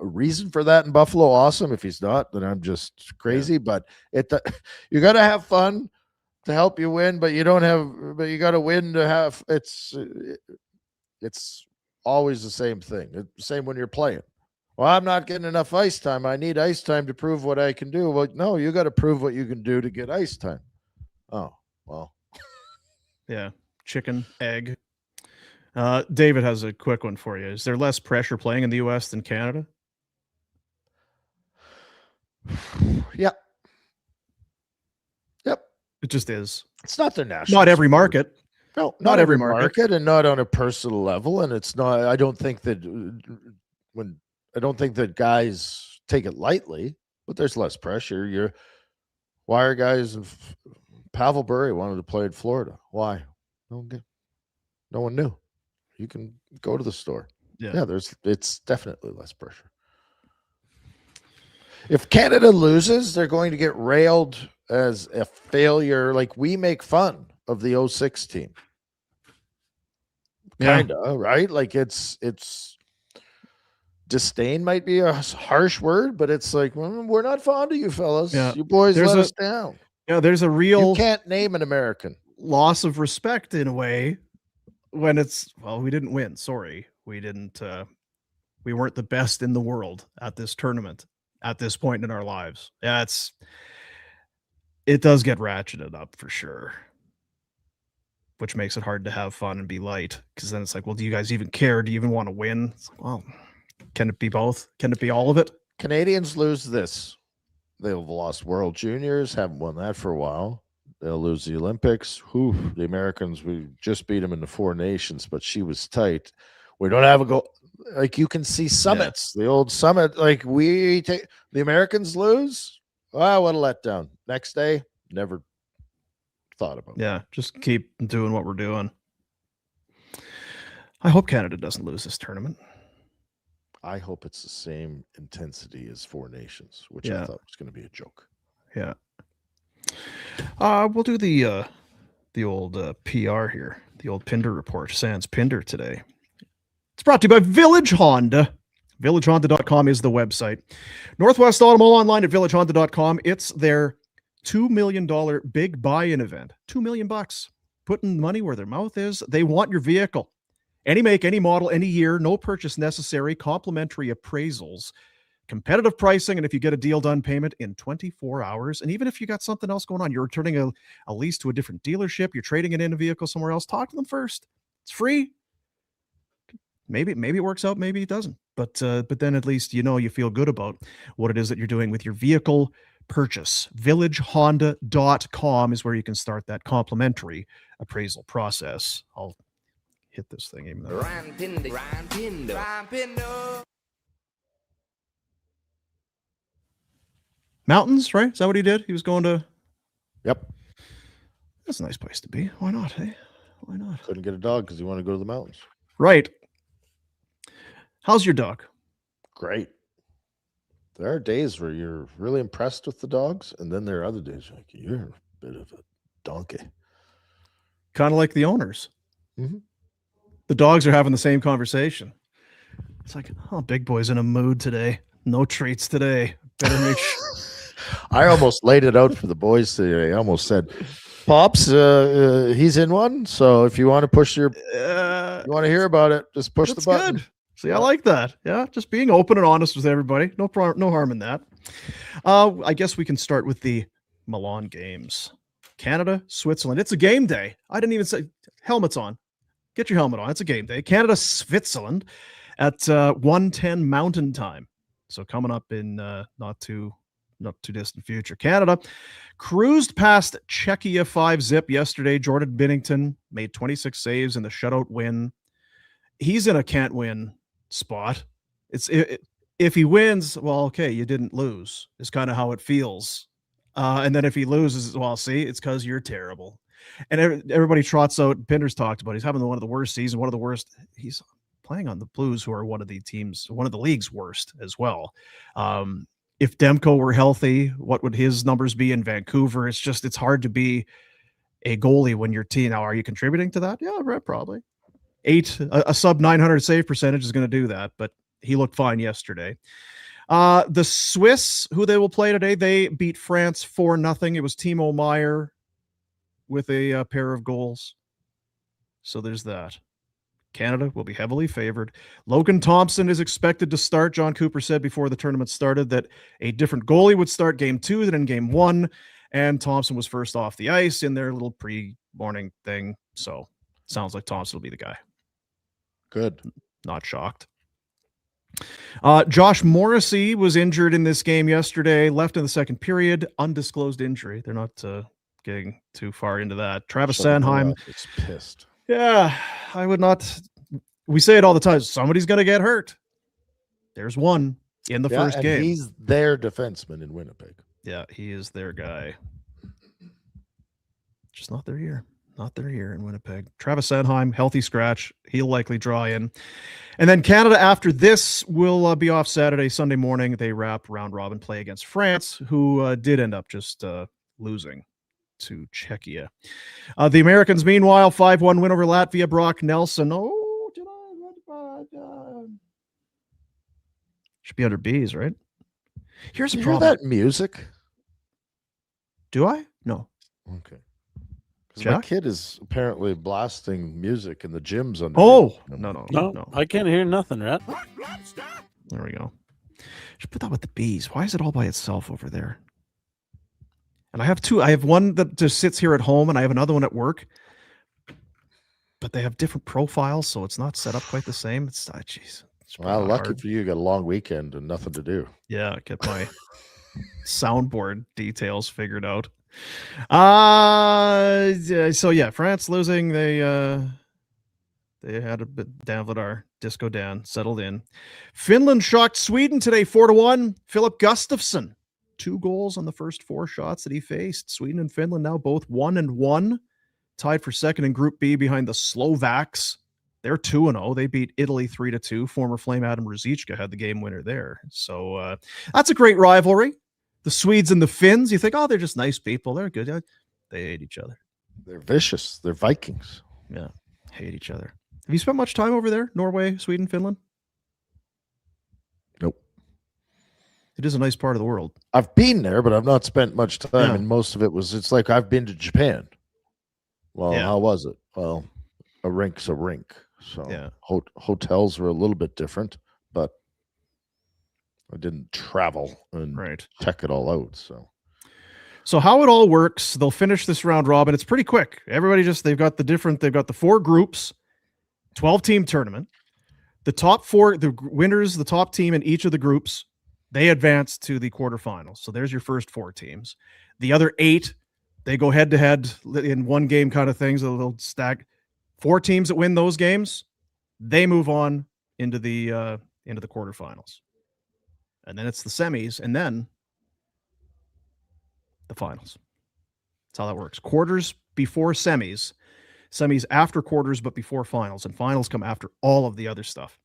reason for that in Buffalo, awesome. If he's not, then I'm just crazy. But you got to have fun to help you win, but you got to win to have. It's always the same thing. It's the same when you're playing. Well, I'm not getting enough ice time. I need ice time to prove what I can do. Well, no, you got to prove what you can do to get ice time. Oh, well. Yeah. Chicken, egg. David has a quick one for you. Is there less pressure playing in the U.S. than Canada? Yep. It just is. It's not the national. Not every sport. Market. No, not every market, and not on a personal level. And it's not. I don't think that guys take it lightly, but there's less pressure. Why are guys? Pavel Bure wanted to play in Florida. Why? No one knew. You can go to the store. Yeah. It's definitely less pressure. If Canada loses, they're going to get railed as a failure. Like, we make fun of the 06 team. Kind of, right? Like, it's disdain might be a harsh word, but it's like, we're not fond of you fellas. Yeah. You boys let us down. Yeah, there's a real You can't name an American. Loss of respect in a way when it's, well, we didn't win. Sorry. We weren't the best in the world at this tournament at this point in our lives. Yeah, it does get ratcheted up for sure, which makes it hard to have fun and be light, because then it's like, well, do you guys even care? Do you even want to win? It's like, well, can it be both? Can it be all of it? Canadians lose this. They've lost World Juniors, haven't won that for a while. They'll lose the Olympics. The Americans, we just beat them in the Four Nations, but she was tight. We don't have a goal. Like, you can see summits, the old summit. Like, the Americans lose. Wow, what a letdown. Next day, never thought about it. Yeah, just keep doing what we're doing. I hope Canada doesn't lose this tournament. I hope it's the same intensity as Four Nations, which I thought was going to be a joke. Yeah. We'll do the old PR here, the old Pinder Report, sans Pinder today. It's brought to you by Village Honda. VillageHonda.com is the website. Northwest Automall online at VillageHonda.com. It's their $2 million big buy-in event. $2 million. Putting money where their mouth is. They want your vehicle. Any make, any model, any year, no purchase necessary, complimentary appraisals, competitive pricing, and if you get a deal done, payment in 24 hours. And even if you got something else going on, you're returning a lease to a different dealership, you're trading it in a vehicle somewhere else, talk to them first. It's free. Maybe it works out, maybe it doesn't. But then at least you feel good about what it is that you're doing with your vehicle purchase. VillageHonda.com is where you can start that complimentary appraisal process. I'll hit this thing even though. Mountains, right? Is that what he did? He was going to. Yep. That's a nice place to be. Why not? Hey, why not? Couldn't get a dog because he wanted to go to the mountains. Right. How's your dog? Great. There are days where you're really impressed with the dogs, and then there are other days like, you're a bit of a donkey. Kind of like the owners. Mm-hmm. The dogs are having the same conversation. It's like, oh, big boy's in a mood today. No treats today. Better make sure. I almost laid it out for the boys today. I almost said, Pops, he's in one. So if you want to push you want to hear about it, just push the button. Good. See, I like that. Yeah, just being open and honest with everybody. No harm in that. I guess we can start with the Milan Games. Canada, Switzerland. It's a game day. I didn't even say helmets on. Get your helmet on. It's a game day. Canada, Switzerland at 1:10 Mountain Time. So coming up in not too distant future. Canada cruised past Czechia 5-0 yesterday. Jordan Binnington made 26 saves in the shutout win. He's in a can't win spot. If he wins, well, okay, you didn't lose. Is kind of how it feels. And then if he loses, well, see, it's because you're terrible. And everybody trots out. Pinder's talked about. He's having one of the worst seasons. One of the worst. He's playing on the Blues, who are one of the league's worst as well. If Demko were healthy, what would his numbers be in Vancouver? It's hard to be a goalie when your team. Now, are you contributing to that? Yeah, right, probably. A sub 900 save percentage is going to do that, but he looked fine yesterday. The Swiss, who they will play today, they beat France 4-0. It was Timo Meier with a pair of goals. So there's that. Canada will be heavily favored. Logan Thompson is expected to start. John Cooper said before the tournament started that a different goalie would start game 2 than in game 1, and Thompson was first off the ice in their little pre-morning thing. So sounds like Thompson will be the guy. Good. Not shocked. Josh Morrissey was injured in this game yesterday, left in the second period, undisclosed injury. They're not getting too far into that. Travis Sanheim. It's pissed. Yeah, I would not. We say it all the time. Somebody's going to get hurt. There's one in the first game. He's their defenseman in Winnipeg. Yeah, he is their guy. Just not their year. Not their year in Winnipeg. Travis Sanheim, healthy scratch. He'll likely draw in. And then Canada after this will be off Saturday. Sunday morning, they wrap round robin play against France, who did end up just losing to Czechia. The Americans, meanwhile, 5-1 win over Latvia. Brock Nelson. Oh, did I? Should be under B's, right? Here's the You problem. hear that music? Do I? No. Okay. Because my Jack? kid is apparently blasting music in the gyms under. Oh, no. I can't hear nothing, Rhett. There we go. Should put that with the B's. Why is it all by itself over there? And I have two. I have one that just sits here at home, and I have another one at work. But they have different profiles, so it's not set up quite the same. It's jeez. Well, lucky for you got a long weekend and nothing to do. Yeah, get my soundboard details figured out. So yeah, France losing. They had a bit. Dan Vladar, Disco Dan settled in. Finland shocked Sweden today, 4-1. Philip Gustafsson, 2 goals on the first 4 shots that he faced. Sweden and Finland now both 1-1, tied for second in Group B behind the Slovaks. They're 2-0. They beat Italy 3-2. Former Flame Adam Ruzicka had the game winner there. So that's a great rivalry. The Swedes and the Finns, you think, oh, they're just nice people. They're good. They hate each other. They're vicious. They're Vikings. Yeah, hate each other. Have you spent much time over there? Norway, Sweden, Finland? Nope. It is a nice part of the world. I've been there, but I've not spent much time. Yeah. And most of it was, it's like I've been to Japan. Well, Yeah. how was it? Well, a rink's a rink. So Yeah. hotels were a little bit different, but I didn't travel and Right. check it all out. So how it all works, they'll finish this round robin. It's pretty quick. Everybody they've got the 4 groups, 12-team tournament. The top 4, the winners, the top team in each of the groups, they advance to the quarterfinals. So there's your first 4 teams. The other 8, they go head to head in one game kind of things. They'll stack 4 teams that win those games. They move on into the quarterfinals. And then it's the semis, and then the finals. That's how that works. Quarters before semis, semis after quarters, but before finals, and finals come after all of the other stuff.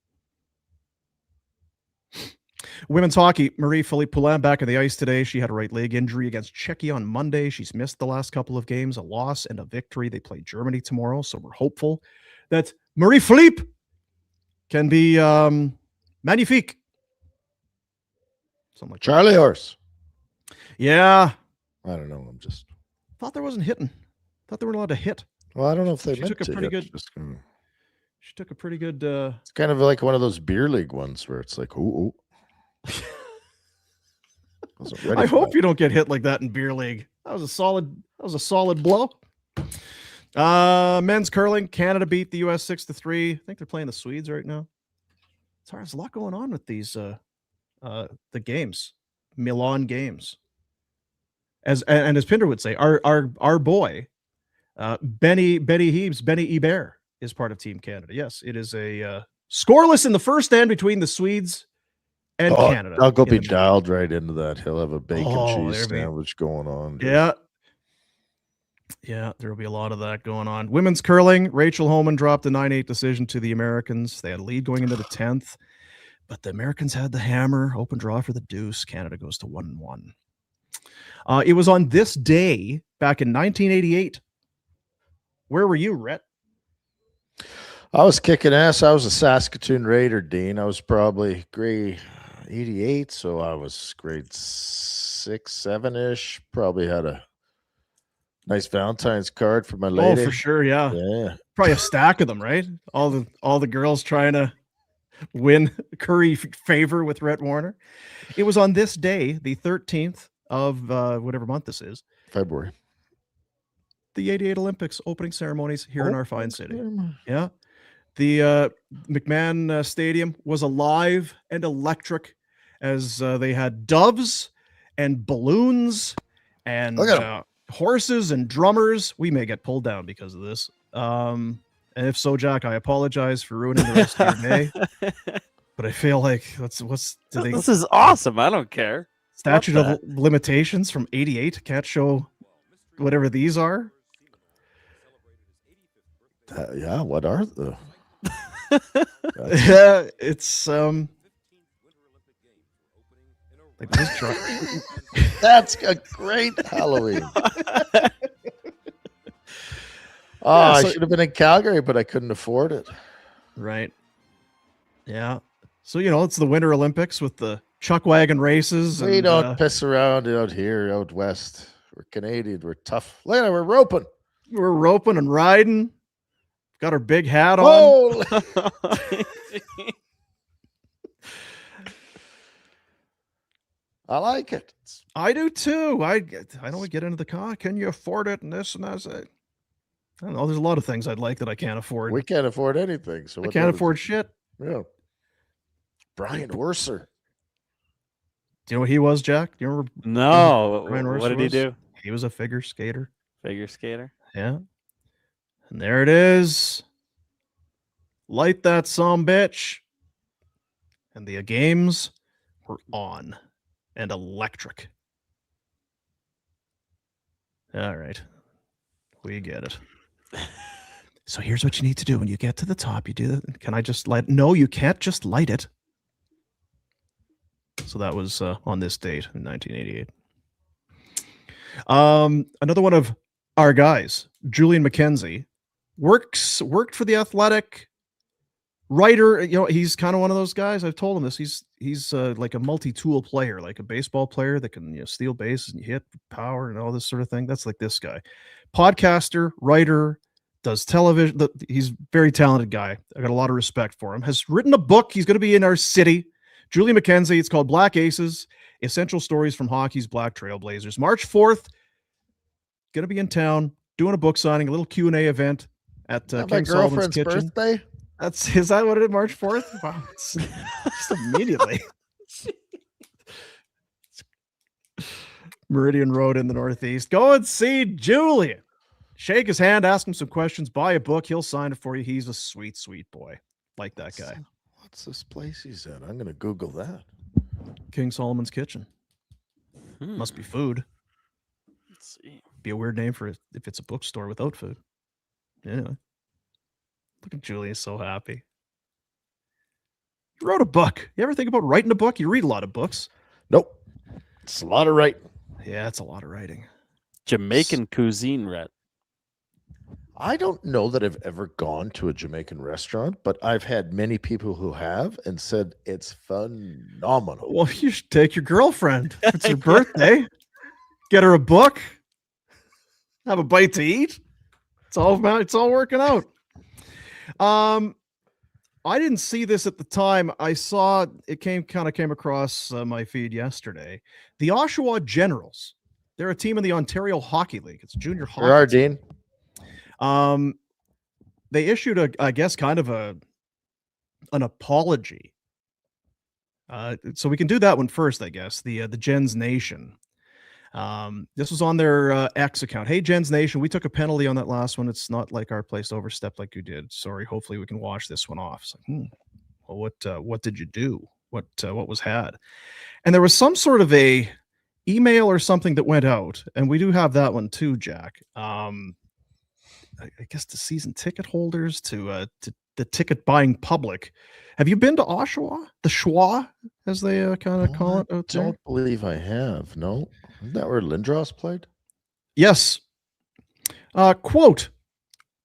Women's hockey, Marie-Philippe Poulin back on the ice today. She had a right leg injury against Czechia on Monday. She's missed the last couple of games, a loss and a victory. They play Germany tomorrow, so we're hopeful that Marie-Philippe can be magnifique. Something like that. Charlie horse. Yeah. I don't know. I'm just. Thought there wasn't hitting. Thought they were allowed to hit. Well, I don't know if they She meant took a to pretty hit. good- Just kinda- She took a pretty good It's kind of like one of those beer league ones where it's like, ooh. Wasn't ready I for hope that. you don't get hit like that in beer league. That was a solid blow. Men's curling, Canada beat the US 6-3. I think they're playing the Swedes right now. Sorry, there's a lot going on with these the games. Milan Games. As Pinder would say, our boy, Benny Hebert is part of Team Canada. Yes, it is a scoreless in the first end between the Swedes and Canada. I'll go in be the dialed right into that. He'll have a bacon Oh, cheese there we- sandwich going on. dude. Yeah. Yeah, there will be a lot of that going on. Women's curling, Rachel Homan dropped a 9-8 decision to the Americans. They had a lead going into the 10th, but the Americans had the hammer. Open draw for the deuce. Canada goes to 1-1. It was on this day back in 1988. Where were you, Rhett? I was kicking ass. I was a Saskatoon Raider, Dean. I was probably grade 88, so I was grade 6, 7-ish. Probably had a nice Valentine's card for my lady. Oh, for sure, yeah. Probably a stack of them, right? All the girls trying to win Curry favor with Rhett Warner. It was on this day, the 13th of whatever month this is, February. The 88 Olympics opening ceremonies here in our fine city. Yeah. The McMahon Stadium was alive and electric as they had doves and balloons and horses and drummers. We may get pulled down because of this. And if so, Jack, I apologize for ruining the rest of your day. But I feel like this is awesome. I don't care. Statute of limitations from 88 can't show whatever these are. Yeah, what are the? Yeah, it's like this truck. That's a great Halloween. I should have been in Calgary, but I couldn't afford it. Right. Yeah. So it's the Winter Olympics with the chuck wagon races. We don't piss around out here, out west. We're Canadian. We're tough. Look at it, we're roping. We're roping and riding. Got our big hat on. Oh! I like it. I do too. I don't get into the car. Can you afford it? And this and that. I don't know. There's a lot of things I'd like that I can't afford. We can't afford anything. So I can't afford shit. Yeah. Brian Orser. Do you know what he was, Jack? Do you remember? No. What did he do? He was a figure skater. Figure skater? Yeah. And there it is. Light that bitch. And the games were on and electric. All right. We get it. So here's what you need to do. When you get to the top, you do that. Can I just light? No, you can't just light it. So that was on this date in 1988. Another one of our guys, Julian McKenzie, worked for The Athletic. Writer, he's kind of one of those guys. I've told him this. He's like a multi-tool player, like a baseball player that can steal bases and hit power and all this sort of thing. That's like this guy. Podcaster, writer, does television. He's a very talented guy. I got a lot of respect for him. Has written a book. He's going to be in our city. Julian McKenzie. It's called Black Aces: Essential Stories from Hockey's Black Trailblazers. March 4th. Going to be in town doing a book signing, a little Q&A event at King Solomon's Kitchen. Birthday. Is that what it is? March 4th? Wow. Just immediately. Meridian Road in the Northeast. Go and see Julian. Shake his hand, ask him some questions, buy a book. He'll sign it for you. He's a sweet, sweet boy. Like that guy. What's this place he's at? I'm going to Google that. King Solomon's Kitchen. Must be food. Let's see. Be a weird name for it if it's a bookstore without food. Anyway. Look at Julie, is so happy. You wrote a book. You ever think about writing a book? You read a lot of books. Nope. It's a lot of writing. Yeah, it's a lot of writing. Jamaican cuisine, Rhett. I don't know that I've ever gone to a Jamaican restaurant, but I've had many people who have and said it's phenomenal. Well, you should take your girlfriend. It's her birthday. Get her a book. Have a bite to eat. It's all working out. I didn't see this at the time. I saw it came across my feed yesterday. The Oshawa Generals. They're a team in the Ontario Hockey League. It's a junior hockey. There are, Dean. They issued I guess kind of an apology. So we can do that one first, I guess. The Gens Nation. This was on their X account. Hey, Gens Nation, we took a penalty on that last one. It's not like our place to overstep like you did. Sorry. Hopefully we can wash this one off. It's like, well, what did you do? What was had? And there was some sort of a email or something that went out, and we do have that one too, Jack. I guess to season ticket holders, to the ticket buying public. Have you been to Oshawa? The Schwa, as they kind of call it out there? I don't believe I have. No. Isn't that where Lindros played? Yes. Quote,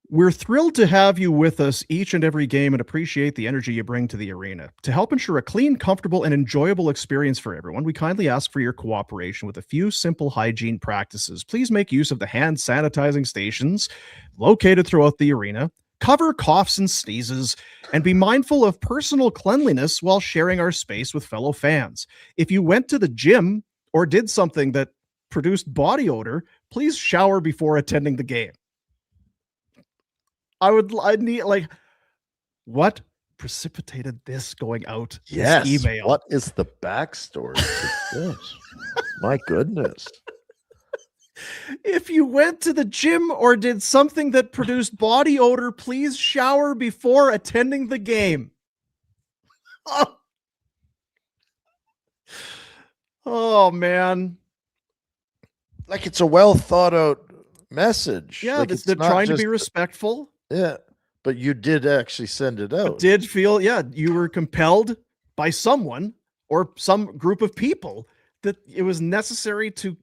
"We're thrilled to have you with us each and every game and appreciate the energy you bring to the arena. To help ensure a clean, comfortable, and enjoyable experience for everyone, we kindly ask for your cooperation with a few simple hygiene practices. Please make use of the hand sanitizing stations located throughout the arena, cover coughs and sneezes, and be mindful of personal cleanliness while sharing our space with fellow fans. If you went to the gym or did something that produced body odor, please shower before attending the game." I need, like, what precipitated this going out? Yes. This email. What is the backstory to this? My goodness. If you went to the gym or did something that produced body odor, please shower before attending the game. Oh man. Like, it's a well thought out message. Yeah, like, they're trying to be respectful. Yeah, but you did actually send it out. Did feel, yeah, you were compelled by someone or some group of people that it was necessary to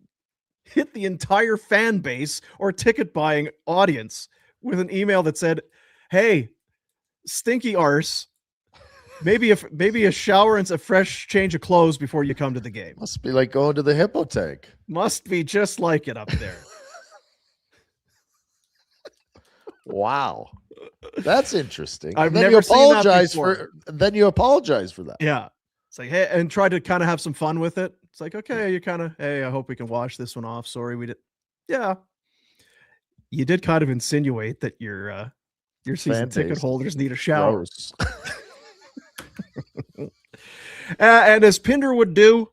hit the entire fan base or ticket buying audience with an email that said, "Hey, stinky arse, maybe a shower and a fresh change of clothes before you come to the game." Must be like going to the hippo tank. Must be just like it up there. Wow. That's interesting. I've then never you seen that apologize before. then you apologize for that. Yeah. It's like, hey, and try to kind of have some fun with it. It's like, okay, you kind of, hey, I hope we can wash this one off. Sorry, we did. Yeah. You did kind of insinuate that your season ticket holders need a shower. And as Pinder would do,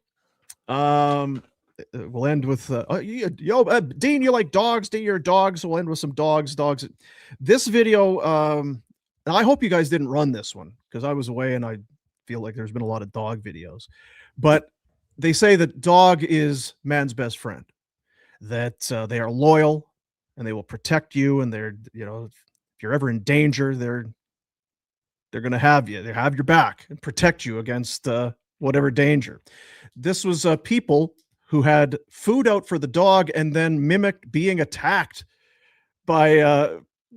we'll end with Dean, you like dogs? Dean, you're dogs. So we'll end with some dogs. This video, and I hope you guys didn't run this one because I was away and I feel like there's been a lot of dog videos. But they say that dog is man's best friend, that they are loyal and they will protect you, and they're, if you're ever in danger, they're going to have you. They have your back and protect you against whatever danger. This was people who had food out for the dog and then mimicked being attacked by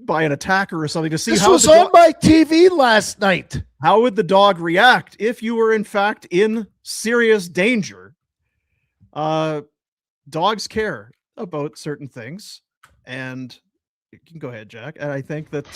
an attacker or something to see this how was on my TV last night. How would the dog react if you were in fact in serious danger? Dogs care about certain things, and you can go ahead, Jack. And I think that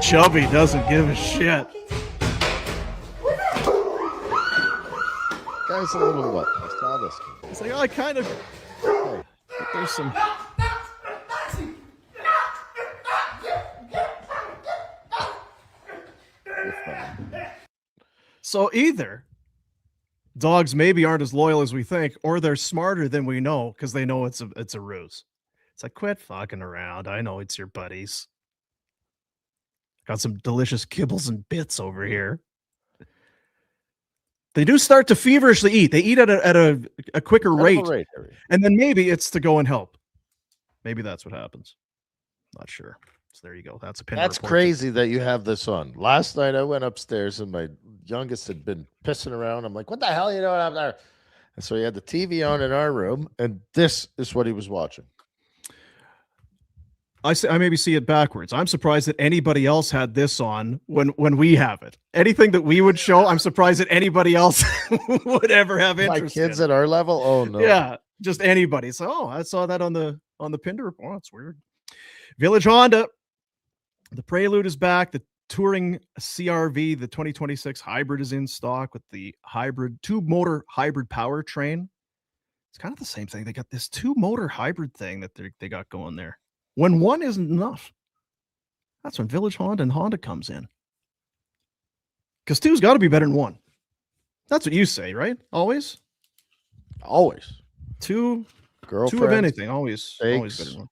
Chubby doesn't give a shit. Guy's a little what? I saw this. It's like, I kind of. Oh, there's some. So either dogs maybe aren't as loyal as we think, or they're smarter than we know because they know it's a ruse. It's like, quit fucking around. I know it's your buddies. Got some delicious kibbles and bits over here. They do start to feverishly eat. They eat at a quicker rate. And then maybe it's to go and help. Maybe that's what happens. Not sure. So there you go. That's a Pinder That's report. crazy that you have this on. Last night I went upstairs and my youngest had been pissing around. I'm like, what the hell are you doing up there? And so he had the TV on in our room, and this is what he was watching. I maybe see it backwards. I'm surprised that anybody else had this on when we have it. Anything that we would show, I'm surprised that anybody else would ever have interest. My kids at our level? Oh no. Yeah, just anybody. So, I saw that on the Pinder report. Oh, that's weird. Village Honda. The Prelude is back. The touring CRV, the 2026 hybrid is in stock with the hybrid 2-motor hybrid powertrain. It's kind of the same thing. They got this 2-motor hybrid thing that they got going there. When one isn't enough, that's when Village Honda and Honda comes in. Because 2's got to be better than 1. That's what you say, right? Always? Always. 2 Girlfriend. 2 of anything. Always better than 1.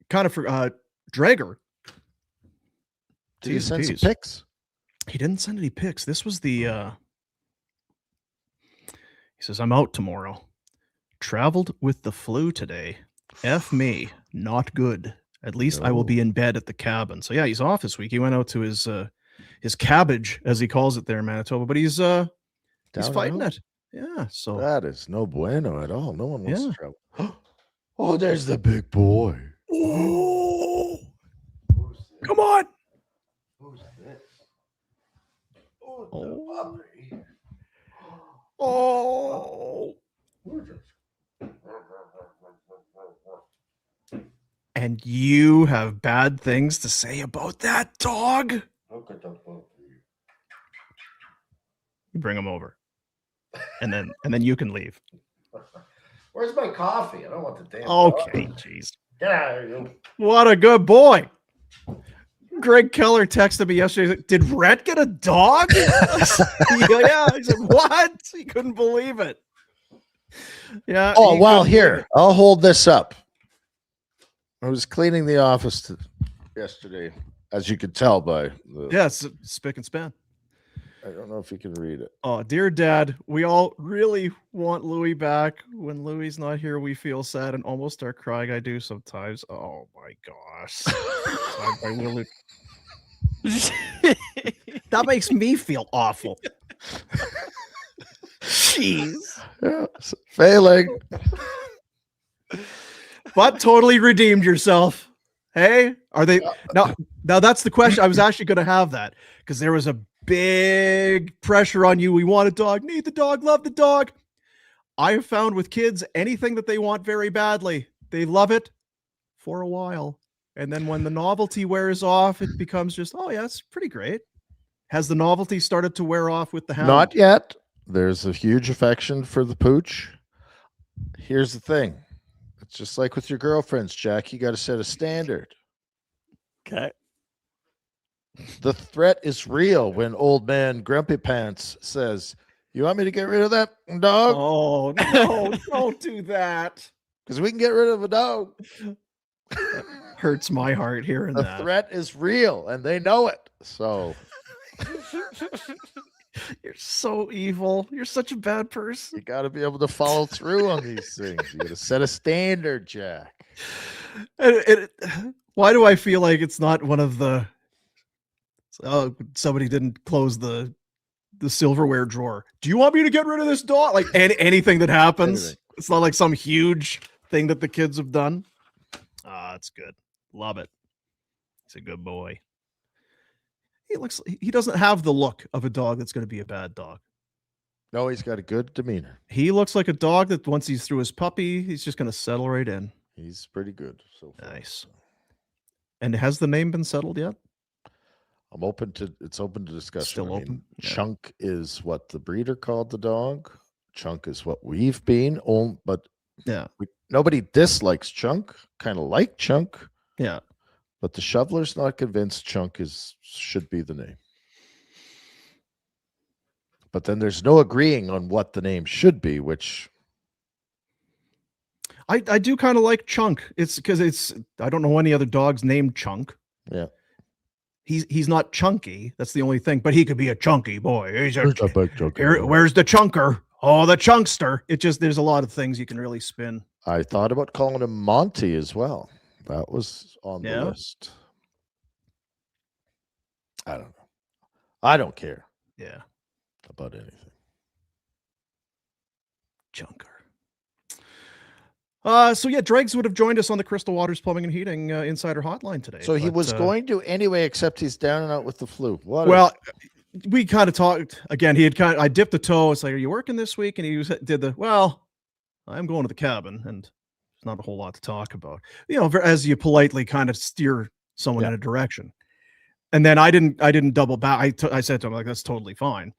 Kind of for Drager. Did he T's send and some P's. pics? He didn't send any pics. This was the he says, I'm out tomorrow. Traveled with the flu today. F me. Not good. At least I will be in bed at the cabin. So yeah, he's off this week. He went out to his cabbage, as he calls it there in Manitoba, but he's fighting it. Yeah. So that is no bueno at all. No one wants Yeah. to travel. Oh, there's the big boy. oh, come on. Who's this? Oh. Oh. And you have bad things to say about that dog? You bring him over. And then you can leave. Where's my coffee? I don't want the damn Okay, dog. jeez. Get out of here. What a good boy. Greg Keller texted me yesterday. Did Rhett get a dog? Yeah. He said, what? He couldn't believe it. Yeah. Oh, he well, couldn't here. believe it. I'll hold this up. I was cleaning the office yesterday, as you could tell by the. Yeah, it's spick and span. I don't know if you can read it. Oh, dear Dad, we all really want Louis back. When Louis's not here, we feel sad and almost start crying. I do sometimes. Oh my gosh. I really... That makes me feel awful. Jeez. Yeah, failing. But totally redeemed yourself. Hey, are they now that's the question. I was actually going to have that because there was a big pressure on you. We want a dog, need the dog, love the dog. I have found with kids, anything that they want very badly, they love it for a while. And then when the novelty wears off, it becomes just, oh yeah, it's pretty great. Has the novelty started to wear off with the hound? Not yet. There's a huge affection for the pooch. Here's the thing. It's just like with your girlfriends, Jack. You got to set a standard. Okay. The threat is real when old man Grumpy Pants says, you want me to get rid of that dog? Oh, no, don't do that. Because we can get rid of a dog. Hurts my heart hearing The that. threat is real, and they know it. So You're so evil. You're such a bad person. you got to be able to follow through on these things. You got to set a standard, Jack. Why do I feel like it's not one of the somebody didn't close the silverware drawer? Do you want me to get rid of this dog? Like anything that happens. Anything. It's not like some huge thing that the kids have done. That's good. Love it. He's a good boy. He doesn't have the look of a dog that's going to be a bad dog. No, he's got a good demeanor. He looks like a dog that once he's through his puppy, he's just going to settle right in. He's pretty good. So far. Nice. And has the name been settled yet? It's open to discussion. Still open? Yeah. Chunk is what the breeder called the dog. Chunk is what we've been. But Yeah. nobody dislikes Chunk. Kind of like Chunk. Yeah. But the shoveler's not convinced Chunk should be the name. But then there's no agreeing on what the name should be, which I do kind of like Chunk. It's because I don't know any other dogs named Chunk. yeah. He's not chunky. That's the only thing. But he could be a chunky boy. Where's the chunker? Oh, the chunkster. There's a lot of things you can really spin. I thought about calling him Monty as well. That was on the Yeah? list. I don't know. I don't care Yeah. about anything. Chunker. So yeah, Dregs would have joined us on the Crystal Waters Plumbing and Heating Insider Hotline today. So he but, was going to anyway, except he's down and out with the flu. Well, we kind of talked again. I dipped the toe. It's like, are you working this week? And he did I'm going to the cabin. And not a whole lot to talk about. As you politely kind of steer someone in a direction. And then I didn't double back. I said to him, like, that's totally fine.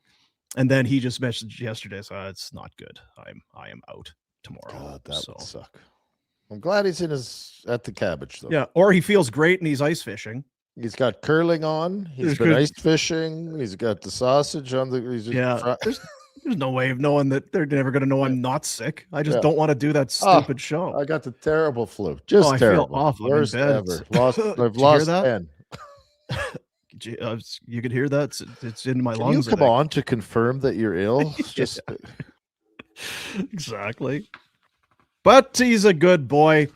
And then he just messaged yesterday, so it's not good. I am out tomorrow. God, that would suck. I'm glad he's at the cabbage though. Yeah, or he feels great and he's ice fishing. He's got curling on. He's been ice fishing. He's got the sausage on the. There's no way of knowing that they're never going to know I'm not sick. I just don't want to do that stupid show. I got the terrible flu. Just terrible. I feel awful. Worst ever. I've lost 10. You could hear that. It's in my Can lungs. You come on to confirm that you're ill. Just exactly. But he's a good boy.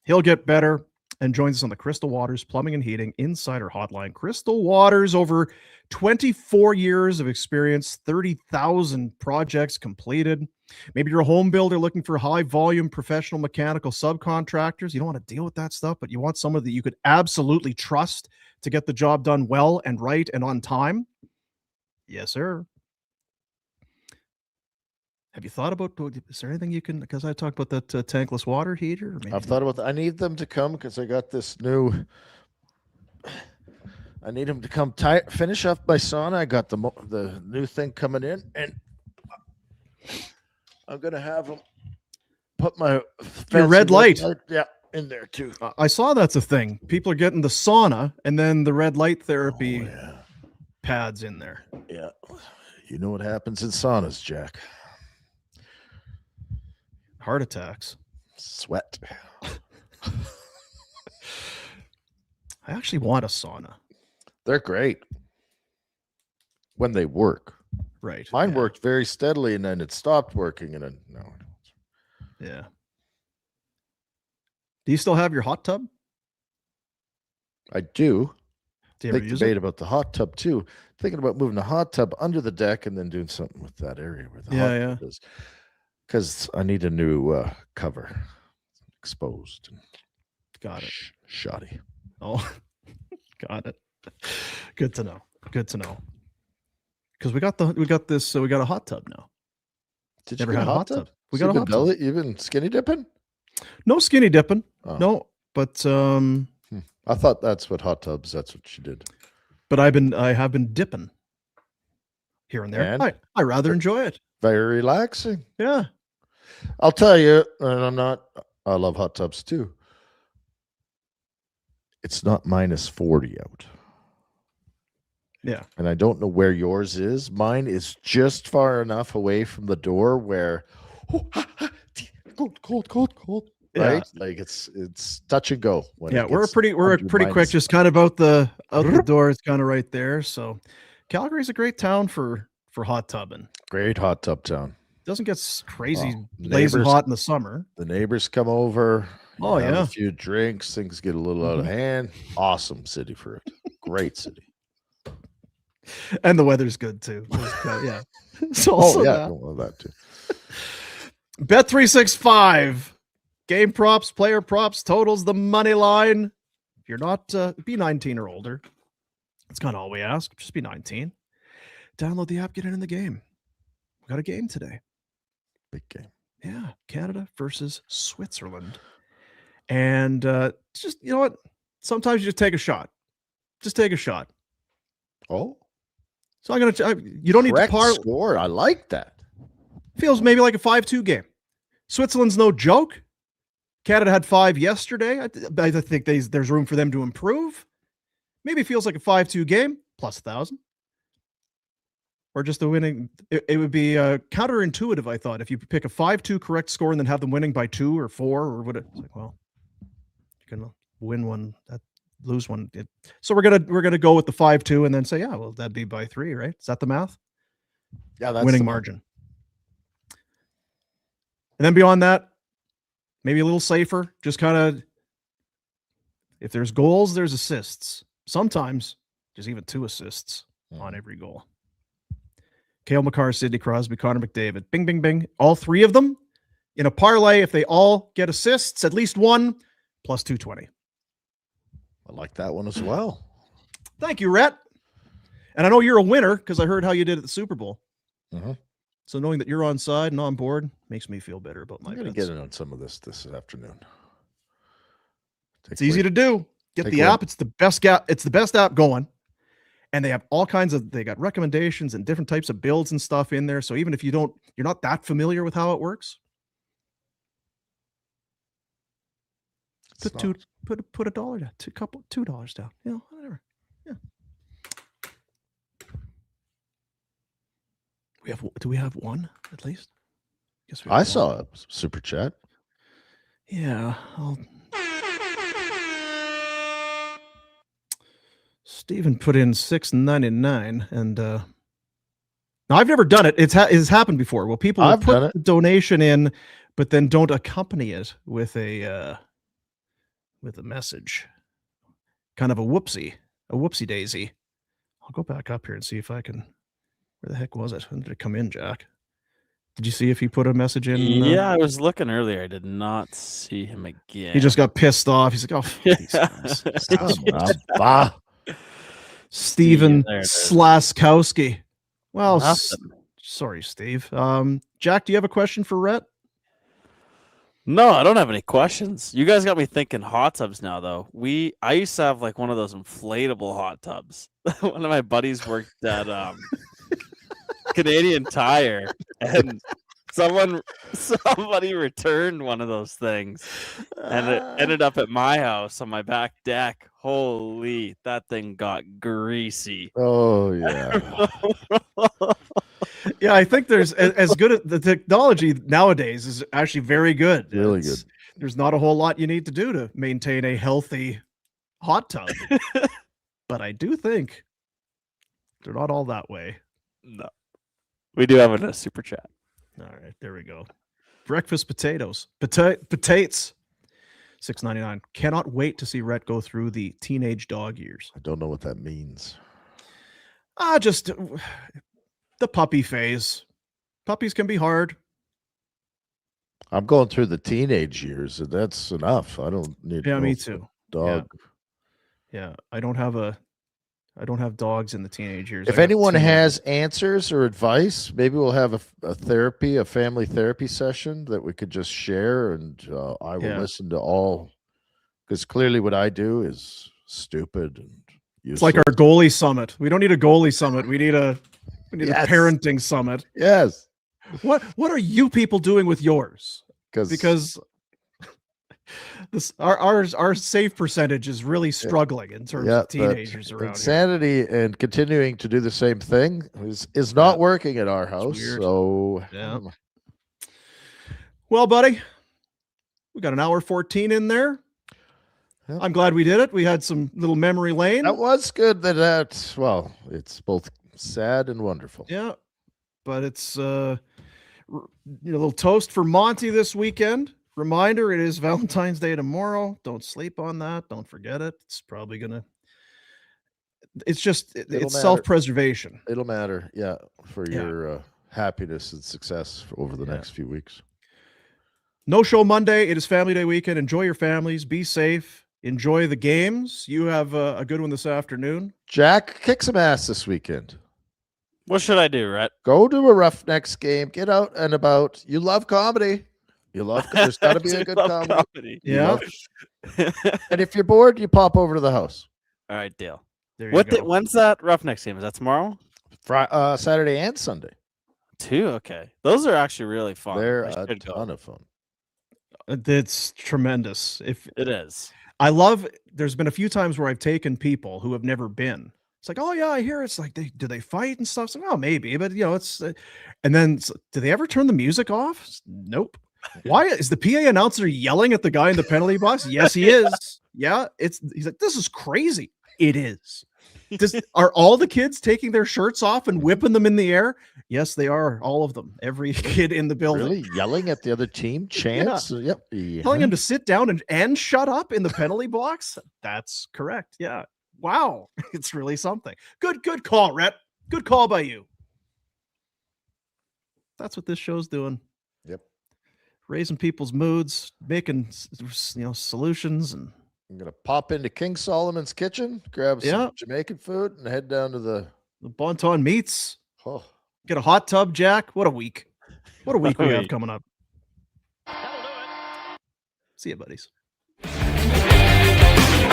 He'll get better. And joins us on the Crystal Waters Plumbing and Heating Insider Hotline. Crystal Waters, over 24 years of experience, 30,000 projects completed. Maybe you're a home builder looking for high-volume professional mechanical subcontractors. You don't want to deal with that stuff, but you want someone that you could absolutely trust to get the job done well and right and on time. Yes, sir. Have you thought about, is there anything you can, because I talked about that tankless water heater? I've thought about that. I need them to come because I got this new, I need them to come finish off my sauna. I got the new thing coming in, and I'm going to have them put my your red light. In there too. I saw that's a thing. People are getting the sauna and then the red light therapy pads in there. Yeah. You know what happens in saunas, Jack? Heart attacks. Sweat. I actually want a sauna. They're great when they work. Right. Mine worked very steadily, and then it stopped working, and then no. Yeah. Do you still have your hot tub? I do. Do you ever use it? About the hot tub too. Thinking about moving the hot tub under the deck and then doing something with that area where the hot tub is. Because I need a new cover. Exposed. Got it. Shoddy. Oh, got it. Good to know. Good to know. Because we got a hot tub now. Did you get a hot tub? We got a hot tub. You've been skinny dipping? No skinny dipping. Oh. No, but I thought that's what hot tubs. That's what you did. But I have been dipping here and there. And I rather enjoy it. Very relaxing. Yeah. I'll tell you, and I love hot tubs too. It's not minus 40 out. Yeah. And I don't know where yours is. Mine is just far enough away from the door where cold. Yeah. Right? Like it's touch and go. We're pretty quick, just kind of out the door. It's kind of right there. So Calgary's a great town for hot tubbing. Great hot tub town. Doesn't get crazy blazing hot in the summer. The neighbors come over. Oh yeah. A few drinks, things get a little out of hand. Awesome city for it. Great city. And the weather's good too. Yeah. So that too. Bet365. Game props, player props, totals, the money line. If you're not, be 19 or older. That's kind of all we ask. Just be 19. Download the app, get in the game. We got a game today. Big game. Yeah. Canada versus Switzerland. And just, you know what? Sometimes you just take a shot. Just take a shot. Oh. So you don't need to score. I like that. Feels maybe like a 5-2 game. Switzerland's no joke. Canada had 5 yesterday. I think there's room for them to improve. Maybe it feels like a 5-2 game, plus 1,000. Or just the winning. It would be counterintuitive, I thought, if you pick a 5-2 correct score and then have them winning by 2 or 4, or would it? It's like, well, you can win one, lose one. So we're gonna go with the 5-2 and then say, yeah, well, that'd be by 3, right? Is that the math? Yeah, that's winning margin. And then beyond that, maybe a little safer. Just kind of, if there's goals, there's assists. Sometimes there's even 2 assists on every goal. Cale Makar, Sidney Crosby, Connor McDavid. Bing, bing, bing. All 3 of them in a parlay. If they all get assists, at least 1, plus 220. I like that one as well. Thank you, Rhett. And I know you're a winner because I heard how you did at the Super Bowl. Mm-hmm. So knowing that you're on side and on board makes me feel better about my I'm going to bets. get in on some of this afternoon. It's easy to do. Get the app. It's the best app. It's the best app going. And they have all kinds of, they got recommendations and different types of builds and stuff in there. So even if you're not that familiar with how it works, put $1 down, $2 down, whatever. Yeah. Do we have one at least? Guess I saw a super chat. Yeah. Steven put in $6.99, and now I've never done it. It's happened before. Well, people will put the donation in, but then don't accompany it with a message. Kind of a whoopsie daisy. I'll go back up here and see if I can. Where the heck was it? When did it come in, Jack? Did you see if he put a message in? Yeah, I was looking earlier. I did not see him again. He just got pissed off. He's like, "Oh, fuck these guys." Steven Slaskowski. Well, sorry, Steve. Jack, do you have a question for Rhett? No, I don't have any questions. You guys got me thinking hot tubs now, though. I used to have like one of those inflatable hot tubs. One of my buddies worked at Canadian Tire, and somebody returned one of those things, and it ended up at my house on my back deck. Holy, that thing got greasy. Oh yeah. Yeah, I think there's as good the technology nowadays is actually very good. Really good. There's not a whole lot you need to do to maintain a healthy hot tub. But I do think they're not all that way. No. We do have a super chat. All right, there we go. Breakfast potatoes. Potates. $6.99. Cannot wait to see Rhett go through the teenage dog years. I don't know what that means. Just the puppy phase. Puppies can be hard. I'm going through the teenage years, and that's enough. I don't need. Yeah, me too. Dog. Yeah, I don't have dogs in the teenage years. If anyone has answers or advice, maybe we'll have a family therapy session that we could just share, and I will listen to all, because clearly what I do is stupid and useless. It's like our goalie summit. We don't need a goalie summit. We need a parenting summit. Yes. What are you people doing with yours? Because our save percentage is really struggling in terms of teenagers around insanity here. And continuing to do the same thing is not working at our house. So well, buddy, we got an hour 14 in there. Yep. I'm glad we did it. We had some little memory lane. That was good. It's both sad and wonderful. Yeah, but it's a little toast for Monty this weekend. Reminder, it is Valentine's Day tomorrow. Don't sleep on that. Don't forget it. It's probably it's self-preservation. It'll matter. Yeah. For your happiness and success over the next few weeks. No show Monday. It is family day weekend. Enjoy your families. Be safe. Enjoy the games. You have a good one this afternoon. Jack, kick some ass this weekend. What should I do, Rhett? Go to a Roughnecks game. Get out and about. You love comedy. There's got to be a good comedy. Yeah. And if you're bored, you pop over to the house. All right, deal. There you go. When's that Roughnecks game? Is that tomorrow? Saturday and Sunday. 2? Okay. Those are actually really fun. They're a ton of fun. It's tremendous. It is. I love, there's been a few times where I've taken people who have never been. It's like, oh yeah, I hear it's like, do they fight and stuff? It's like, oh, maybe, but it's, and then do they ever turn the music off? Nope. Why is the PA announcer yelling at the guy in the penalty box? Yes, he is. Yeah. He's like, this is crazy. It is. Are all the kids taking their shirts off and whipping them in the air? Yes, they are. All of them. Every kid in the building. Really? Yelling at the other team? Chants? Yeah. Yep. Telling him to sit down and shut up in the penalty box? That's correct. Yeah. Wow. It's really something. Good call, Rhett. Good call by you. That's what this show's doing. Yep. Raising people's moods, making solutions, and I'm gonna pop into King Solomon's kitchen, grab some Jamaican food, and head down to the Bonton Meats. Oh, Get a hot tub, Jack. What a week. What a week we have week. coming up. See you, buddies.